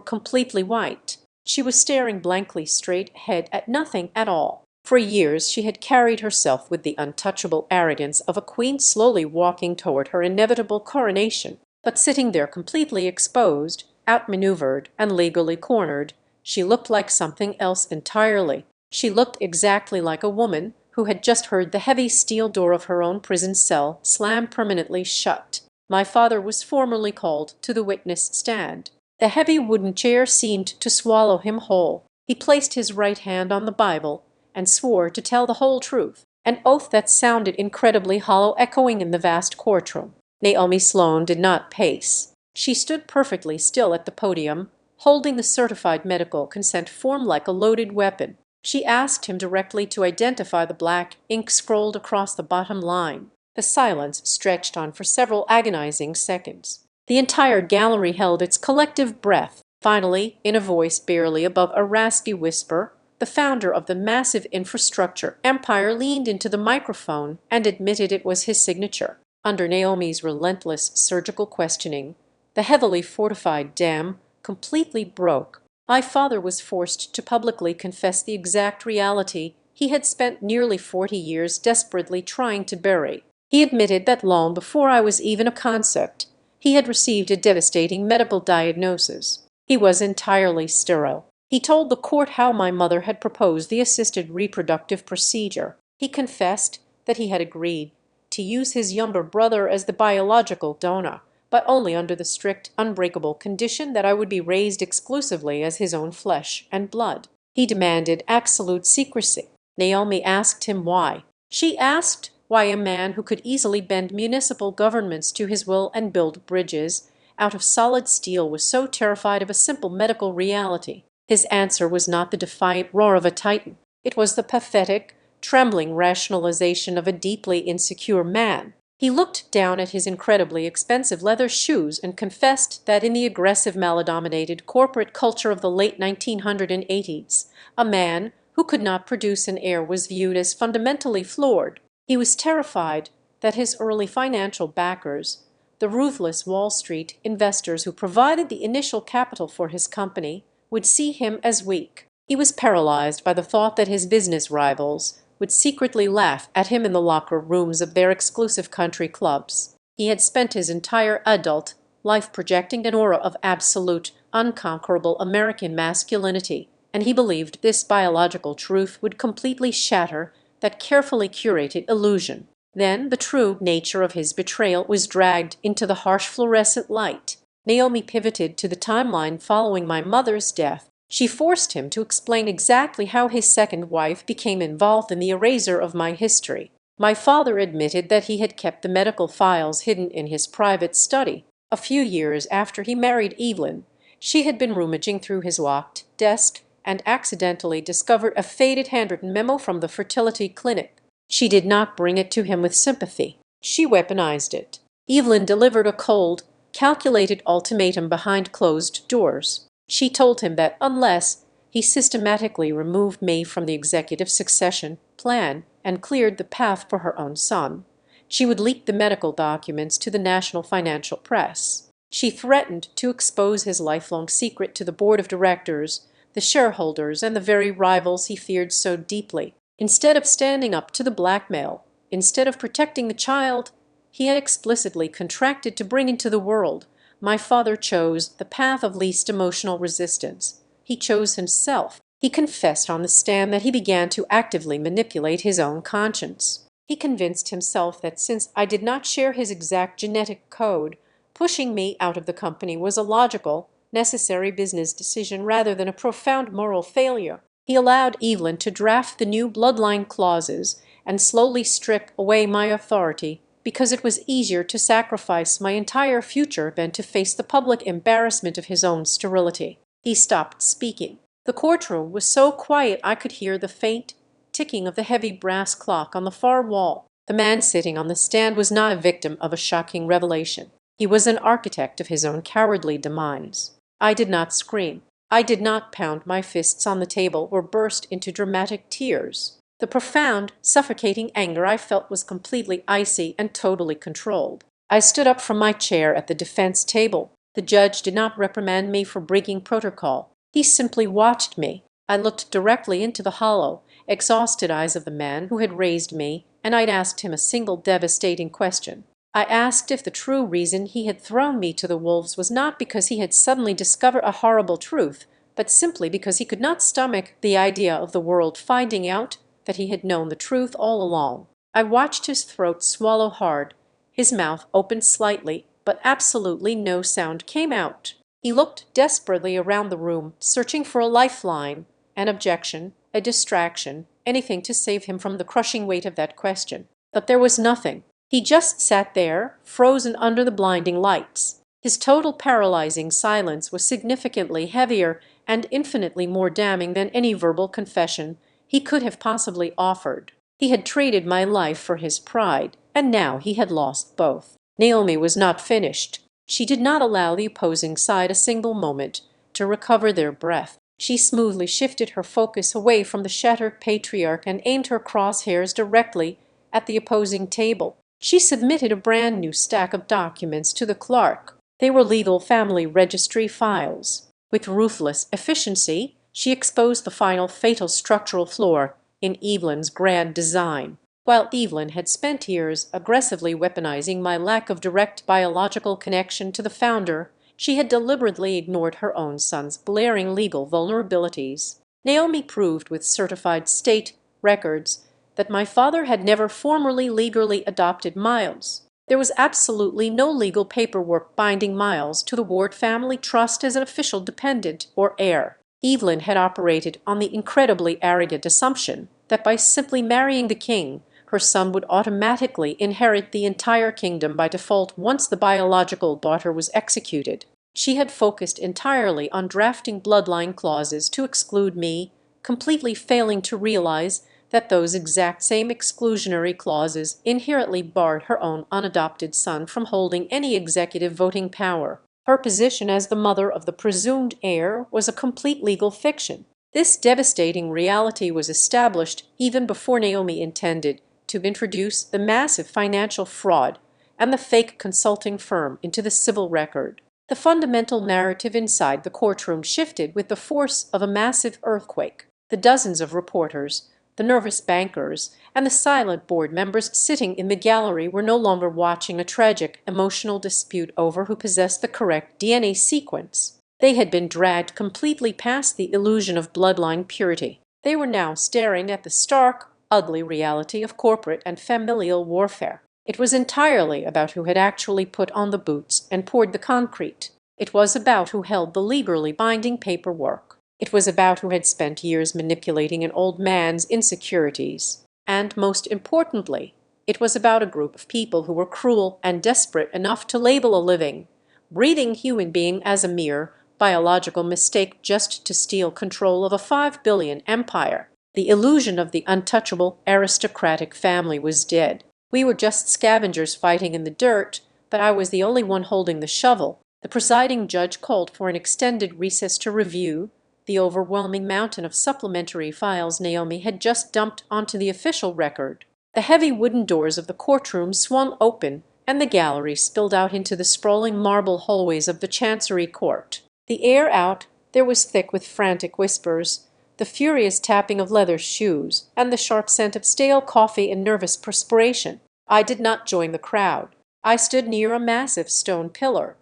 completely white. She was staring blankly straight ahead at nothing at all. For years she had carried herself with the untouchable arrogance of a queen slowly walking toward her inevitable coronation. But sitting there completely exposed, outmaneuvered, and legally cornered, she looked like something else entirely. She looked exactly like a woman who had just heard the heavy steel door of her own prison cell slam permanently shut. My father was formally called to the witness stand. The heavy wooden chair seemed to swallow him whole. He placed his right hand on the Bible and swore to tell the whole truth, an oath that sounded incredibly hollow echoing in the vast courtroom. Naomi Sloan did not pace. She stood perfectly still at the podium, holding the certified medical consent form like a loaded weapon. She asked him directly to identify the black ink scrolled across the bottom line. The silence stretched on for several agonizing seconds. The entire gallery held its collective breath. Finally, in a voice barely above a raspy whisper, the founder of the massive infrastructure empire leaned into the microphone and admitted it was his signature. Under Naomi's relentless surgical questioning, the heavily fortified dam completely broke. My father was forced to publicly confess the exact reality he had spent nearly 40 years desperately trying to bury. He admitted that long before I was even a concept, he had received a devastating medical diagnosis. He was entirely sterile. He told the court how my mother had proposed the assisted reproductive procedure. He confessed that he had agreed to use his younger brother as the biological donor, but only under the strict, unbreakable condition that I would be raised exclusively as his own flesh and blood. He demanded absolute secrecy. Naomi asked him why. She asked why a man who could easily bend municipal governments to his will and build bridges out of solid steel was so terrified of a simple medical reality. His answer was not the defiant roar of a titan. It was the pathetic, trembling rationalization of a deeply insecure man. He looked down at his incredibly expensive leather shoes and confessed that in the aggressive, maladominated corporate culture of the late 1980s, a man who could not produce an heir was viewed as fundamentally flawed. He was terrified that his early financial backers, the ruthless Wall Street investors who provided the initial capital for his company, would see him as weak. He was paralyzed by the thought that his business rivals would secretly laugh at him in the locker rooms of their exclusive country clubs. He had spent his entire adult life projecting an aura of absolute, unconquerable American masculinity, and he believed this biological truth would completely shatter that carefully curated illusion. Then the true nature of his betrayal was dragged into the harsh fluorescent light. Naomi pivoted to the timeline following my mother's death. She forced him to explain exactly how his second wife became involved in the erasure of my history. My father admitted that he had kept the medical files hidden in his private study. A few years after he married Evelyn, she had been rummaging through his locked desk and accidentally discovered a faded handwritten memo from the fertility clinic. She did not bring it to him with sympathy. She weaponized it. Evelyn delivered a cold, calculated ultimatum behind closed doors. She told him that unless he systematically removed me from the executive succession plan and cleared the path for her own son, she would leak the medical documents to the national financial press. She threatened to expose his lifelong secret to the board of directors, the shareholders, and the very rivals he feared so deeply. Instead of standing up to the blackmail, instead of protecting the child he had explicitly contracted to bring into the world, my father chose the path of least emotional resistance. He chose himself. He confessed on the stand that he began to actively manipulate his own conscience. He convinced himself that since I did not share his exact genetic code, pushing me out of the company was a logical, necessary business decision rather than a profound moral failure. He allowed Evelyn to draft the new bloodline clauses and slowly strip away my authority because it was easier to sacrifice my entire future than to face the public embarrassment of his own sterility. He stopped speaking. The courtroom was so quiet I could hear the faint ticking of the heavy brass clock on the far wall. The man sitting on the stand was not a victim of a shocking revelation. He was an architect of his own cowardly demise. I did not scream. I did not pound my fists on the table or burst into dramatic tears. The profound, suffocating anger I felt was completely icy and totally controlled. I stood up from my chair at the defense table. The judge did not reprimand me for breaking protocol. He simply watched me. I looked directly into the hollow, exhausted eyes of the man who had raised me, and I'd asked him a single devastating question. I asked if the true reason he had thrown me to the wolves was not because he had suddenly discovered a horrible truth, but simply because he could not stomach the idea of the world finding out that he had known the truth all along. I watched his throat swallow hard. His mouth opened slightly, but absolutely no sound came out. He looked desperately around the room, searching for a lifeline, an objection, a distraction, anything to save him from the crushing weight of that question. But there was nothing. He just sat there, frozen under the blinding lights. His total paralyzing silence was significantly heavier and infinitely more damning than any verbal confession he could have possibly offered. He had traded my life for his pride, and now he had lost both. Naomi was not finished. She did not allow the opposing side a single moment to recover their breath. She smoothly shifted her focus away from the shattered patriarch and aimed her crosshairs directly at the opposing table. She submitted a brand new stack of documents to the clerk. They were legal family registry files. With ruthless efficiency, she exposed the final fatal structural flaw in Evelyn's grand design. While Evelyn had spent years aggressively weaponizing my lack of direct biological connection to the founder, she had deliberately ignored her own son's glaring legal vulnerabilities. Naomi proved with certified state records that my father had never formally legally adopted Miles. There was absolutely no legal paperwork binding Miles to the Ward family trust as an official dependent or heir. Evelyn had operated on the incredibly arrogant assumption that by simply marrying the king, her son would automatically inherit the entire kingdom by default once the biological daughter was executed. She had focused entirely on drafting bloodline clauses to exclude me, completely failing to realize that those exact same exclusionary clauses inherently barred her own unadopted son from holding any executive voting power. Her position as the mother of the presumed heir was a complete legal fiction. This devastating reality was established even before Naomi intended to introduce the massive financial fraud and the fake consulting firm into the civil record. The fundamental narrative inside the courtroom shifted with the force of a massive earthquake. The dozens of reporters, the nervous bankers, and the silent board members sitting in the gallery were no longer watching a tragic, emotional dispute over who possessed the correct DNA sequence. They had been dragged completely past the illusion of bloodline purity. They were now staring at the stark, ugly reality of corporate and familial warfare. It was entirely about who had actually put on the boots and poured the concrete. It was about who held the legally binding paperwork. It was about who had spent years manipulating an old man's insecurities. And most importantly, it was about a group of people who were cruel and desperate enough to label a living, breathing human being as a mere biological mistake just to steal control of a 5 billion empire. The illusion of the untouchable aristocratic family was dead. We were just scavengers fighting in the dirt, but I was the only one holding the shovel. The presiding judge called for an extended recess to review the overwhelming mountain of supplementary files Naomi had just dumped onto the official record. The heavy wooden doors of the courtroom swung open, and the gallery spilled out into the sprawling marble hallways of the Chancery Court. The air out there was thick with frantic whispers, the furious tapping of leather shoes, and the sharp scent of stale coffee and nervous perspiration. I did not join the crowd. I stood near a massive stone pillar,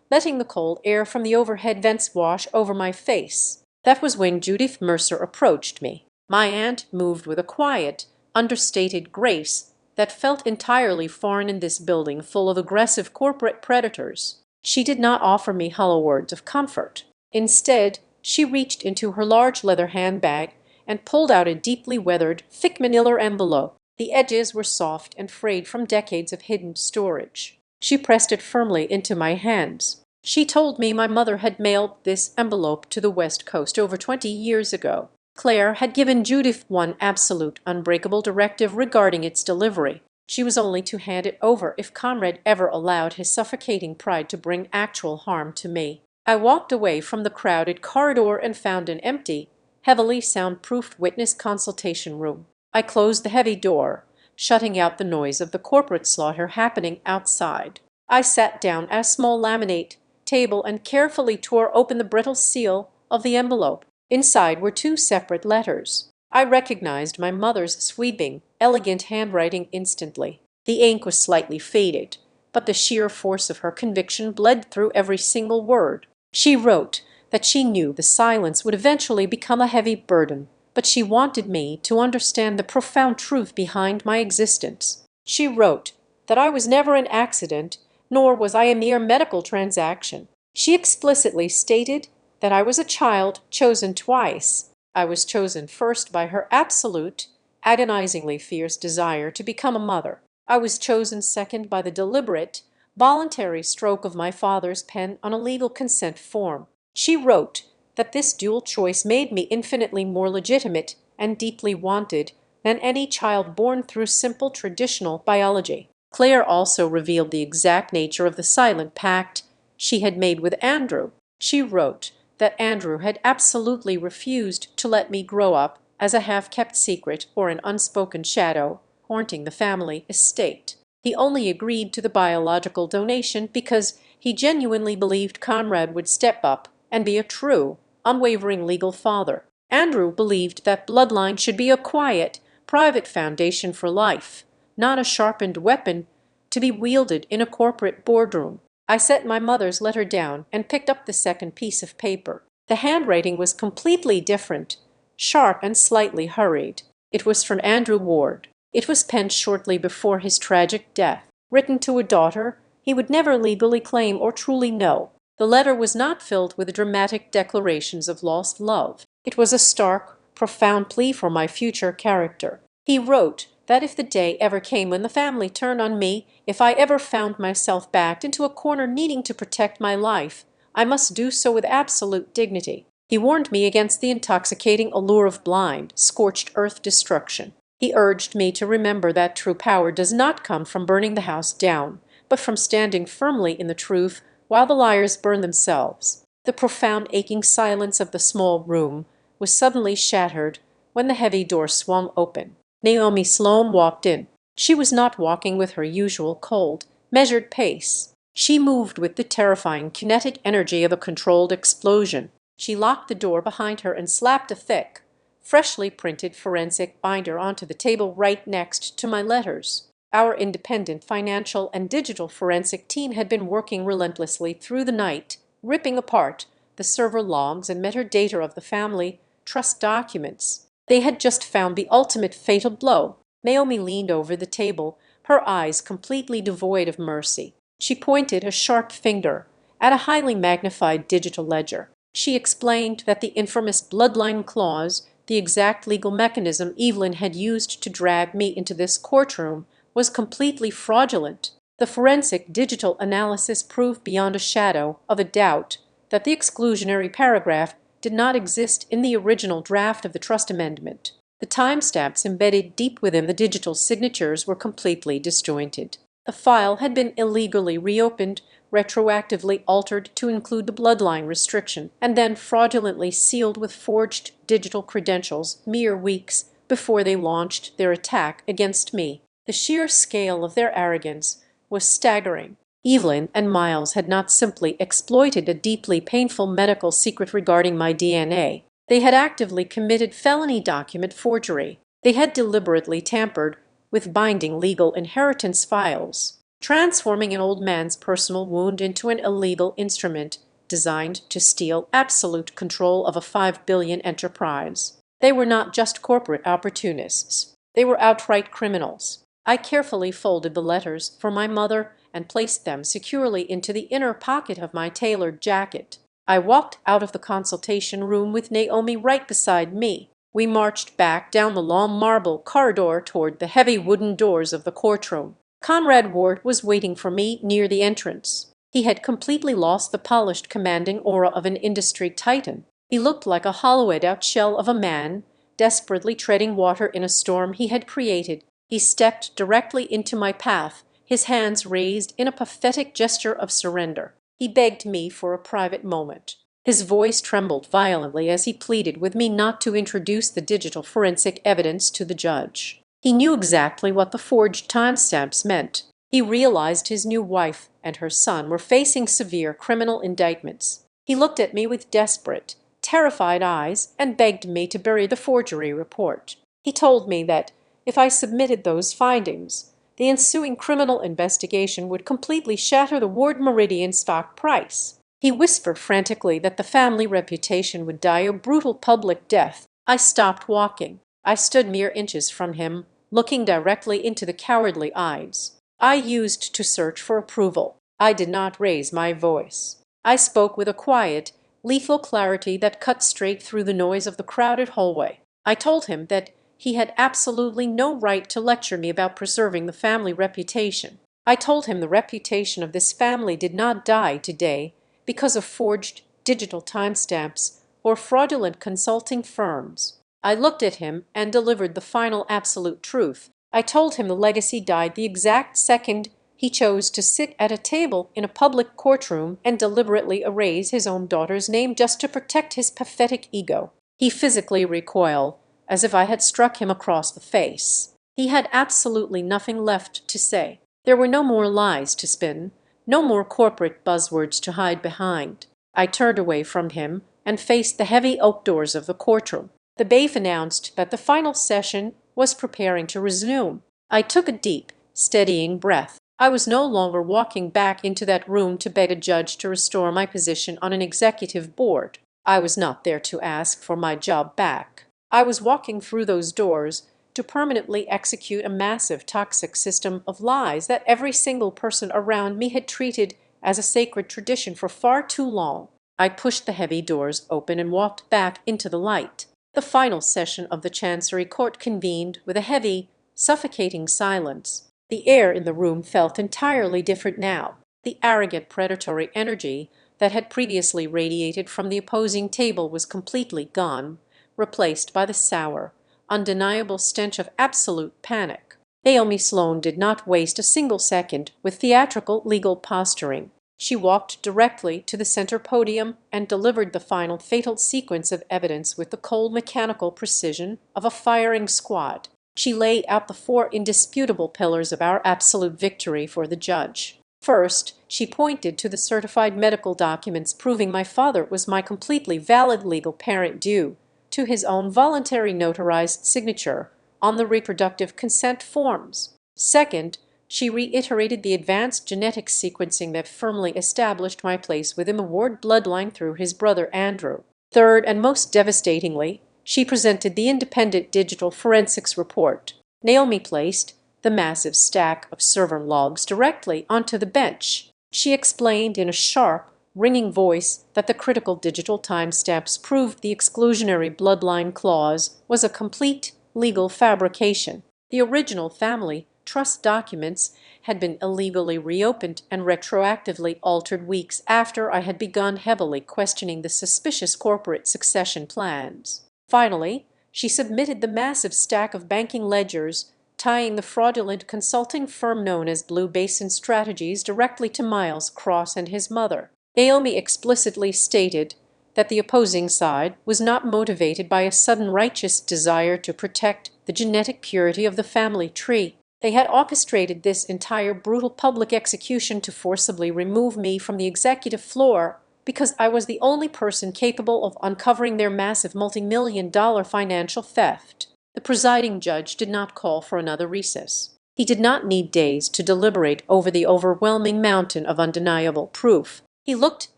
letting the cold air from the overhead vents wash over my face. That was when Judith Mercer approached me. My aunt moved with a quiet, understated grace that felt entirely foreign in this building full of aggressive corporate predators. She did not offer me hollow words of comfort. Instead, she reached into her large leather handbag and pulled out a deeply weathered, thick manila envelope. The edges were soft and frayed from decades of hidden storage. She pressed it firmly into my hands. She told me my mother had mailed this envelope to the West Coast over 20 years ago. Claire had given Judith one absolute, unbreakable directive regarding its delivery. She was only to hand it over if Conrad ever allowed his suffocating pride to bring actual harm to me. I walked away from the crowded corridor and found an empty, heavily soundproofed witness consultation room. I closed the heavy door, shutting out the noise of the corporate slaughter happening outside. I sat down at a small laminate table and carefully tore open the brittle seal of the envelope. Inside were 2 separate letters. I recognized my mother's sweeping, elegant handwriting instantly. The ink was slightly faded, but the sheer force of her conviction bled through every single word. She wrote that she knew the silence would eventually become a heavy burden, but she wanted me to understand the profound truth behind my existence. She wrote that I was never an accident, nor was I a mere medical transaction. She explicitly stated that I was a child chosen twice. I was chosen first by her absolute, agonizingly fierce desire to become a mother. I was chosen second by the deliberate, voluntary stroke of my father's pen on a legal consent form. She wrote that this dual choice made me infinitely more legitimate and deeply wanted than any child born through simple traditional biology. Claire also revealed the exact nature of the silent pact she had made with Andrew. She wrote that Andrew had absolutely refused to let me grow up as a half-kept secret or an unspoken shadow haunting the family estate. He only agreed to the biological donation because he genuinely believed Conrad would step up and be a true, unwavering legal father. Andrew believed that bloodline should be a quiet, private foundation for life, not a sharpened weapon to be wielded in a corporate boardroom. I set my mother's letter down and picked up the second piece of paper. The handwriting was completely different, sharp and slightly hurried. It was from Andrew Ward. It was penned shortly before his tragic death, written to a daughter he would never legally claim or truly know. The letter was not filled with dramatic declarations of lost love. It was a stark, profound plea for my future character. He wrote that if the day ever came when the family turned on me, if I ever found myself backed into a corner needing to protect my life, I must do so with absolute dignity. He warned me against the intoxicating allure of blind, scorched earth destruction. He urged me to remember that true power does not come from burning the house down, but from standing firmly in the truth while the liars burn themselves. The profound aching silence of the small room was suddenly shattered when the heavy door swung open. Naomi Sloan walked in. She was not walking with her usual cold, measured pace. She moved with the terrifying kinetic energy of a controlled explosion. She locked the door behind her and slapped a thick, freshly printed forensic binder onto the table right next to my letters. Our independent financial and digital forensic team had been working relentlessly through the night, ripping apart the server logs and metadata of the family trust documents. They had just found the ultimate fatal blow. Naomi leaned over the table, her eyes completely devoid of mercy. She pointed a sharp finger at a highly magnified digital ledger. She explained that the infamous bloodline clause, the exact legal mechanism Evelyn had used to drag me into this courtroom, was completely fraudulent. The forensic digital analysis proved beyond a shadow of a doubt that the exclusionary paragraph did not exist in the original draft of the trust amendment. The timestamps embedded deep within the digital signatures were completely disjointed. The file had been illegally reopened, retroactively altered to include the bloodline restriction, and then fraudulently sealed with forged digital credentials mere weeks before they launched their attack against me. The sheer scale of their arrogance was staggering. Evelyn and Miles had not simply exploited a deeply painful medical secret regarding my DNA. They had actively committed felony document forgery. They had deliberately tampered with binding legal inheritance files, transforming an old man's personal wound into an illegal instrument designed to steal absolute control of a $5 billion enterprise. They were not just corporate opportunists. They were outright criminals. I carefully folded the letters for my mother and placed them securely into the inner pocket of my tailored jacket. I walked out of the consultation room with Naomi right beside me. We marched back down the long marble corridor toward the heavy wooden doors of the courtroom. Conrad Ward was waiting for me near the entrance. He had completely lost the polished, commanding aura of an industry titan. He looked like a hollowed-out shell of a man, desperately treading water in a storm he had created. He stepped directly into my path, his hands raised in a pathetic gesture of surrender. He begged me for a private moment. His voice trembled violently as he pleaded with me not to introduce the digital forensic evidence to the judge. He knew exactly what the forged timestamps meant. He realized his new wife and her son were facing severe criminal indictments. He looked at me with desperate, terrified eyes and begged me to bury the forgery report. He told me that if I submitted those findings, The ensuing criminal investigation would completely shatter the Ward Meridian stock price. He whispered frantically that the family reputation would die a brutal public death. I stopped walking. I stood mere inches from him, looking directly into the cowardly eyes. I used to search for approval. I did not raise my voice. I spoke with a quiet, lethal clarity that cut straight through the noise of the crowded hallway. I told him that he had absolutely no right to lecture me about preserving the family reputation. I told him the reputation of this family did not die today because of forged digital timestamps or fraudulent consulting firms. I looked at him and delivered the final absolute truth. I told him the legacy died the exact second he chose to sit at a table in a public courtroom and deliberately erase his own daughter's name just to protect his pathetic ego. He physically recoiled, as if I had struck him across the face. He had absolutely nothing left to say. There were no more lies to spin, no more corporate buzzwords to hide behind. I turned away from him and faced the heavy oak doors of the courtroom. The bailiff announced that the final session was preparing to resume. I took a deep, steadying breath. I was no longer walking back into that room to beg a judge to restore my position on an executive board. I was not there to ask for my job back. I was walking through those doors to permanently execute a massive toxic system of lies that every single person around me had treated as a sacred tradition for far too long. I pushed the heavy doors open and walked back into the light. The final session of the Chancery Court convened with a heavy, suffocating silence. The air in the room felt entirely different now. The arrogant predatory energy that had previously radiated from the opposing table was completely gone, replaced by the sour, undeniable stench of absolute panic. Naomi Sloan did not waste a single second with theatrical legal posturing. She walked directly to the center podium and delivered the final fatal sequence of evidence with the cold mechanical precision of a firing squad. She laid out the four indisputable pillars of our absolute victory for the judge. First, she pointed to the certified medical documents proving my father was my completely valid legal parent due to his own voluntary notarized signature on the reproductive consent forms. Second, she reiterated the advanced genetic sequencing that firmly established my place within the Ward bloodline through his brother Andrew. Third, and most devastatingly, she presented the independent digital forensics report. Naomi placed the massive stack of server logs directly onto the bench. She explained in a sharp, ringing voice that the critical digital timestamps proved the exclusionary bloodline clause was a complete legal fabrication. The original family trust documents had been illegally reopened and retroactively altered weeks after I had begun heavily questioning the suspicious corporate succession plans. Finally, she submitted the massive stack of banking ledgers tying the fraudulent consulting firm known as Blue Basin Strategies directly to Miles Cross and his mother. Naomi explicitly stated that the opposing side was not motivated by a sudden righteous desire to protect the genetic purity of the family tree. They had orchestrated this entire brutal public execution to forcibly remove me from the executive floor because I was the only person capable of uncovering their massive multi-million-dollar financial theft. The presiding judge did not call for another recess. He did not need days to deliberate over the overwhelming mountain of undeniable proof. He looked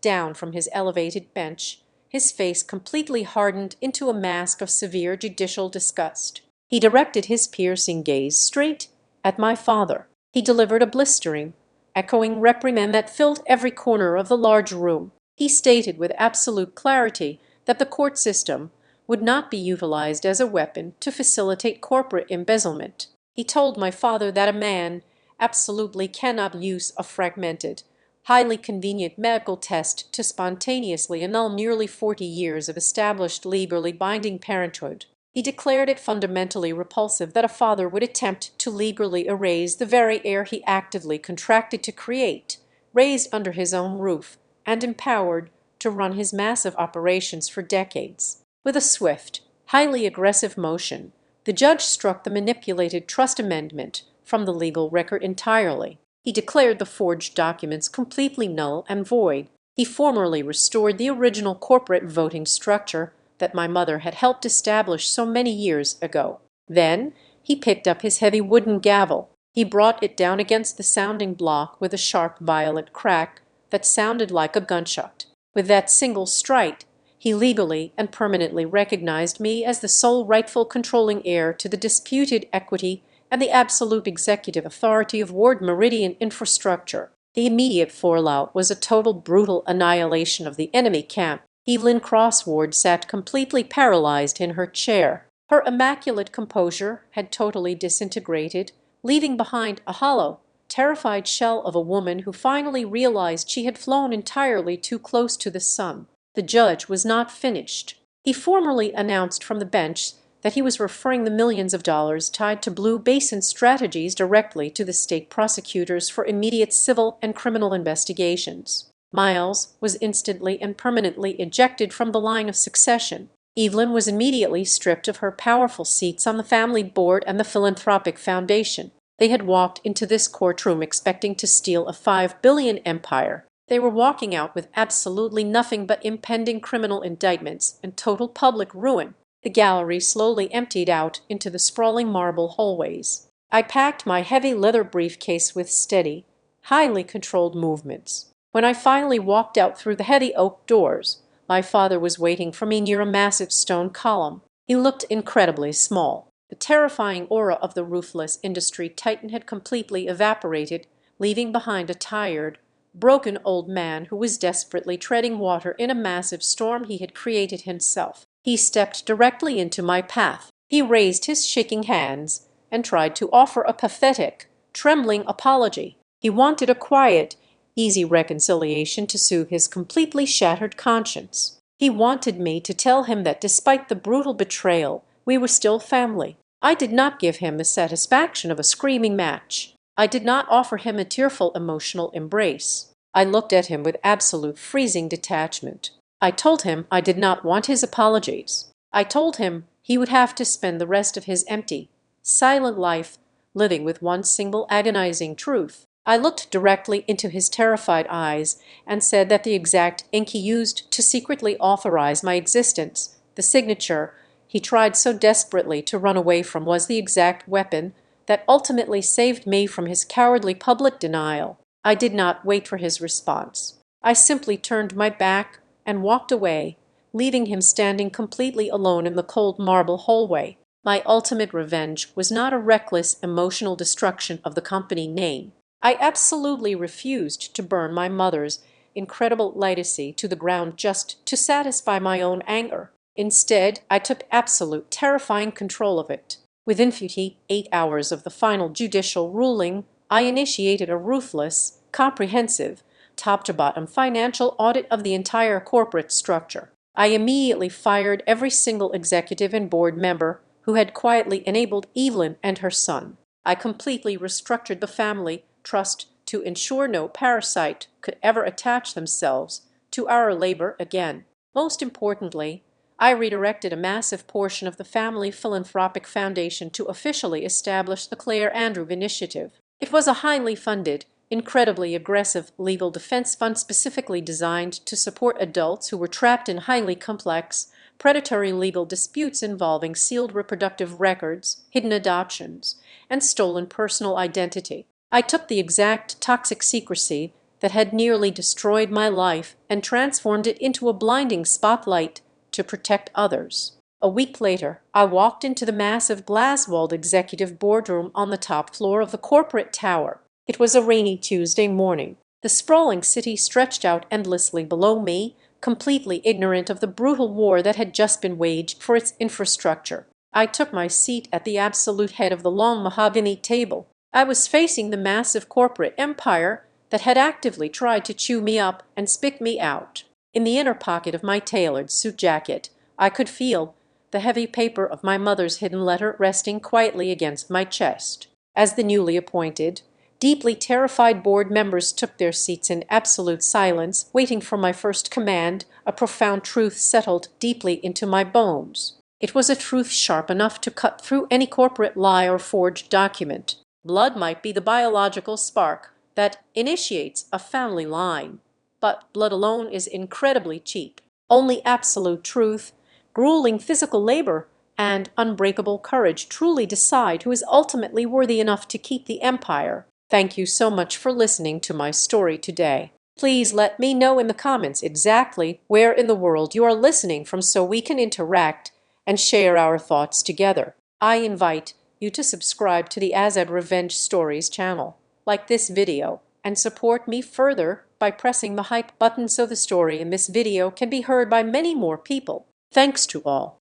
down from his elevated bench, his face completely hardened into a mask of severe judicial disgust. He directed his piercing gaze straight at my father. He delivered a blistering, echoing reprimand that filled every corner of the large room. He stated with absolute clarity that the court system would not be utilized as a weapon to facilitate corporate embezzlement. He told my father that a man absolutely cannot use a fragmented, highly convenient medical test to spontaneously annul nearly 40 years of established legally binding parenthood. He declared it fundamentally repulsive that a father would attempt to legally erase the very heir he actively contracted to create, raised under his own roof, and empowered to run his massive operations for decades. With a swift, highly aggressive motion, the judge struck the manipulated trust amendment from the legal record entirely. He declared the forged documents completely null and void. He formally restored the original corporate voting structure that my mother had helped establish so many years ago. Then he picked up his heavy wooden gavel. He brought it down against the sounding block with a sharp violet crack that sounded like a gunshot. With that single strike, he legally and permanently recognized me as the sole rightful controlling heir to the disputed equity and the absolute executive authority of Ward Meridian infrastructure. The immediate fallout was a total brutal annihilation of the enemy camp. Evelyn Crossward sat completely paralyzed in her chair. Her immaculate composure had totally disintegrated, leaving behind a hollow, terrified shell of a woman who finally realized she had flown entirely too close to the sun. The judge was not finished. He formally announced from the bench that he was referring the millions of dollars tied to Blue Basin Strategies directly to the state prosecutors for immediate civil and criminal investigations. Miles was instantly and permanently ejected from the line of succession. Evelyn was immediately stripped of her powerful seats on the family board and the philanthropic foundation. They had walked into this courtroom expecting to steal a $5 billion empire. They were walking out with absolutely nothing but impending criminal indictments and total public ruin. The gallery slowly emptied out into the sprawling marble hallways. I packed my heavy leather briefcase with steady, highly controlled movements. When I finally walked out through the heavy oak doors, my father was waiting for me near a massive stone column. He looked incredibly small. The terrifying aura of the ruthless industry titan had completely evaporated, leaving behind a tired, broken old man who was desperately treading water in a massive storm he had created himself. He stepped directly into my path. He raised his shaking hands and tried to offer a pathetic, trembling apology. He wanted a quiet, easy reconciliation to soothe his completely shattered conscience. He wanted me to tell him that despite the brutal betrayal, we were still family. I did not give him the satisfaction of a screaming match. I did not offer him a tearful emotional embrace. I looked at him with absolute freezing detachment. I told him I did not want his apologies. I told him he would have to spend the rest of his empty, silent life living with one single agonizing truth. I looked directly into his terrified eyes and said that the exact ink he used to secretly authorize my existence, the signature he tried so desperately to run away from, was the exact weapon that ultimately saved me from his cowardly public denial. I did not wait for his response. I simply turned my back and walked away, leaving him standing completely alone in the cold marble hallway. My ultimate revenge was not a reckless, emotional destruction of the company name. I absolutely refused to burn my mother's incredible legacy to the ground just to satisfy my own anger. Instead, I took absolute, terrifying control of it. Within 48 hours of the final judicial ruling, I initiated a ruthless, comprehensive, top-to-bottom financial audit of the entire corporate structure. I immediately fired every single executive and board member who had quietly enabled Evelyn and her son. I completely restructured the family trust to ensure no parasite could ever attach themselves to our labor again. Most importantly, I redirected a massive portion of the family philanthropic foundation to officially establish the Claire Andrew Initiative. It was a highly funded, incredibly aggressive legal defense fund specifically designed to support adults who were trapped in highly complex, predatory legal disputes involving sealed reproductive records, hidden adoptions, and stolen personal identity. I took the exact toxic secrecy that had nearly destroyed my life and transformed it into a blinding spotlight to protect others. A week later, I walked into the massive glass-walled executive boardroom on the top floor of the corporate tower. It was a rainy Tuesday morning. The sprawling city stretched out endlessly below me, completely ignorant of the brutal war that had just been waged for its infrastructure. I took my seat at the absolute head of the long mahogany table. I was facing the massive corporate empire that had actively tried to chew me up and spit me out. In the inner pocket of my tailored suit jacket, I could feel the heavy paper of my mother's hidden letter resting quietly against my chest. As the newly appointed, deeply terrified board members took their seats in absolute silence, waiting for my first command, a profound truth settled deeply into my bones. It was a truth sharp enough to cut through any corporate lie or forged document. Blood might be the biological spark that initiates a family line, but blood alone is incredibly cheap. Only absolute truth, grueling physical labor, and unbreakable courage truly decide who is ultimately worthy enough to keep the empire. Thank you so much for listening to my story today. Please let me know in the comments exactly where in the world you are listening from so we can interact and share our thoughts together. I invite you to subscribe to the Azad Revenge Stories channel, like this video, and support me further by pressing the hype button so the story in this video can be heard by many more people. Thanks to all.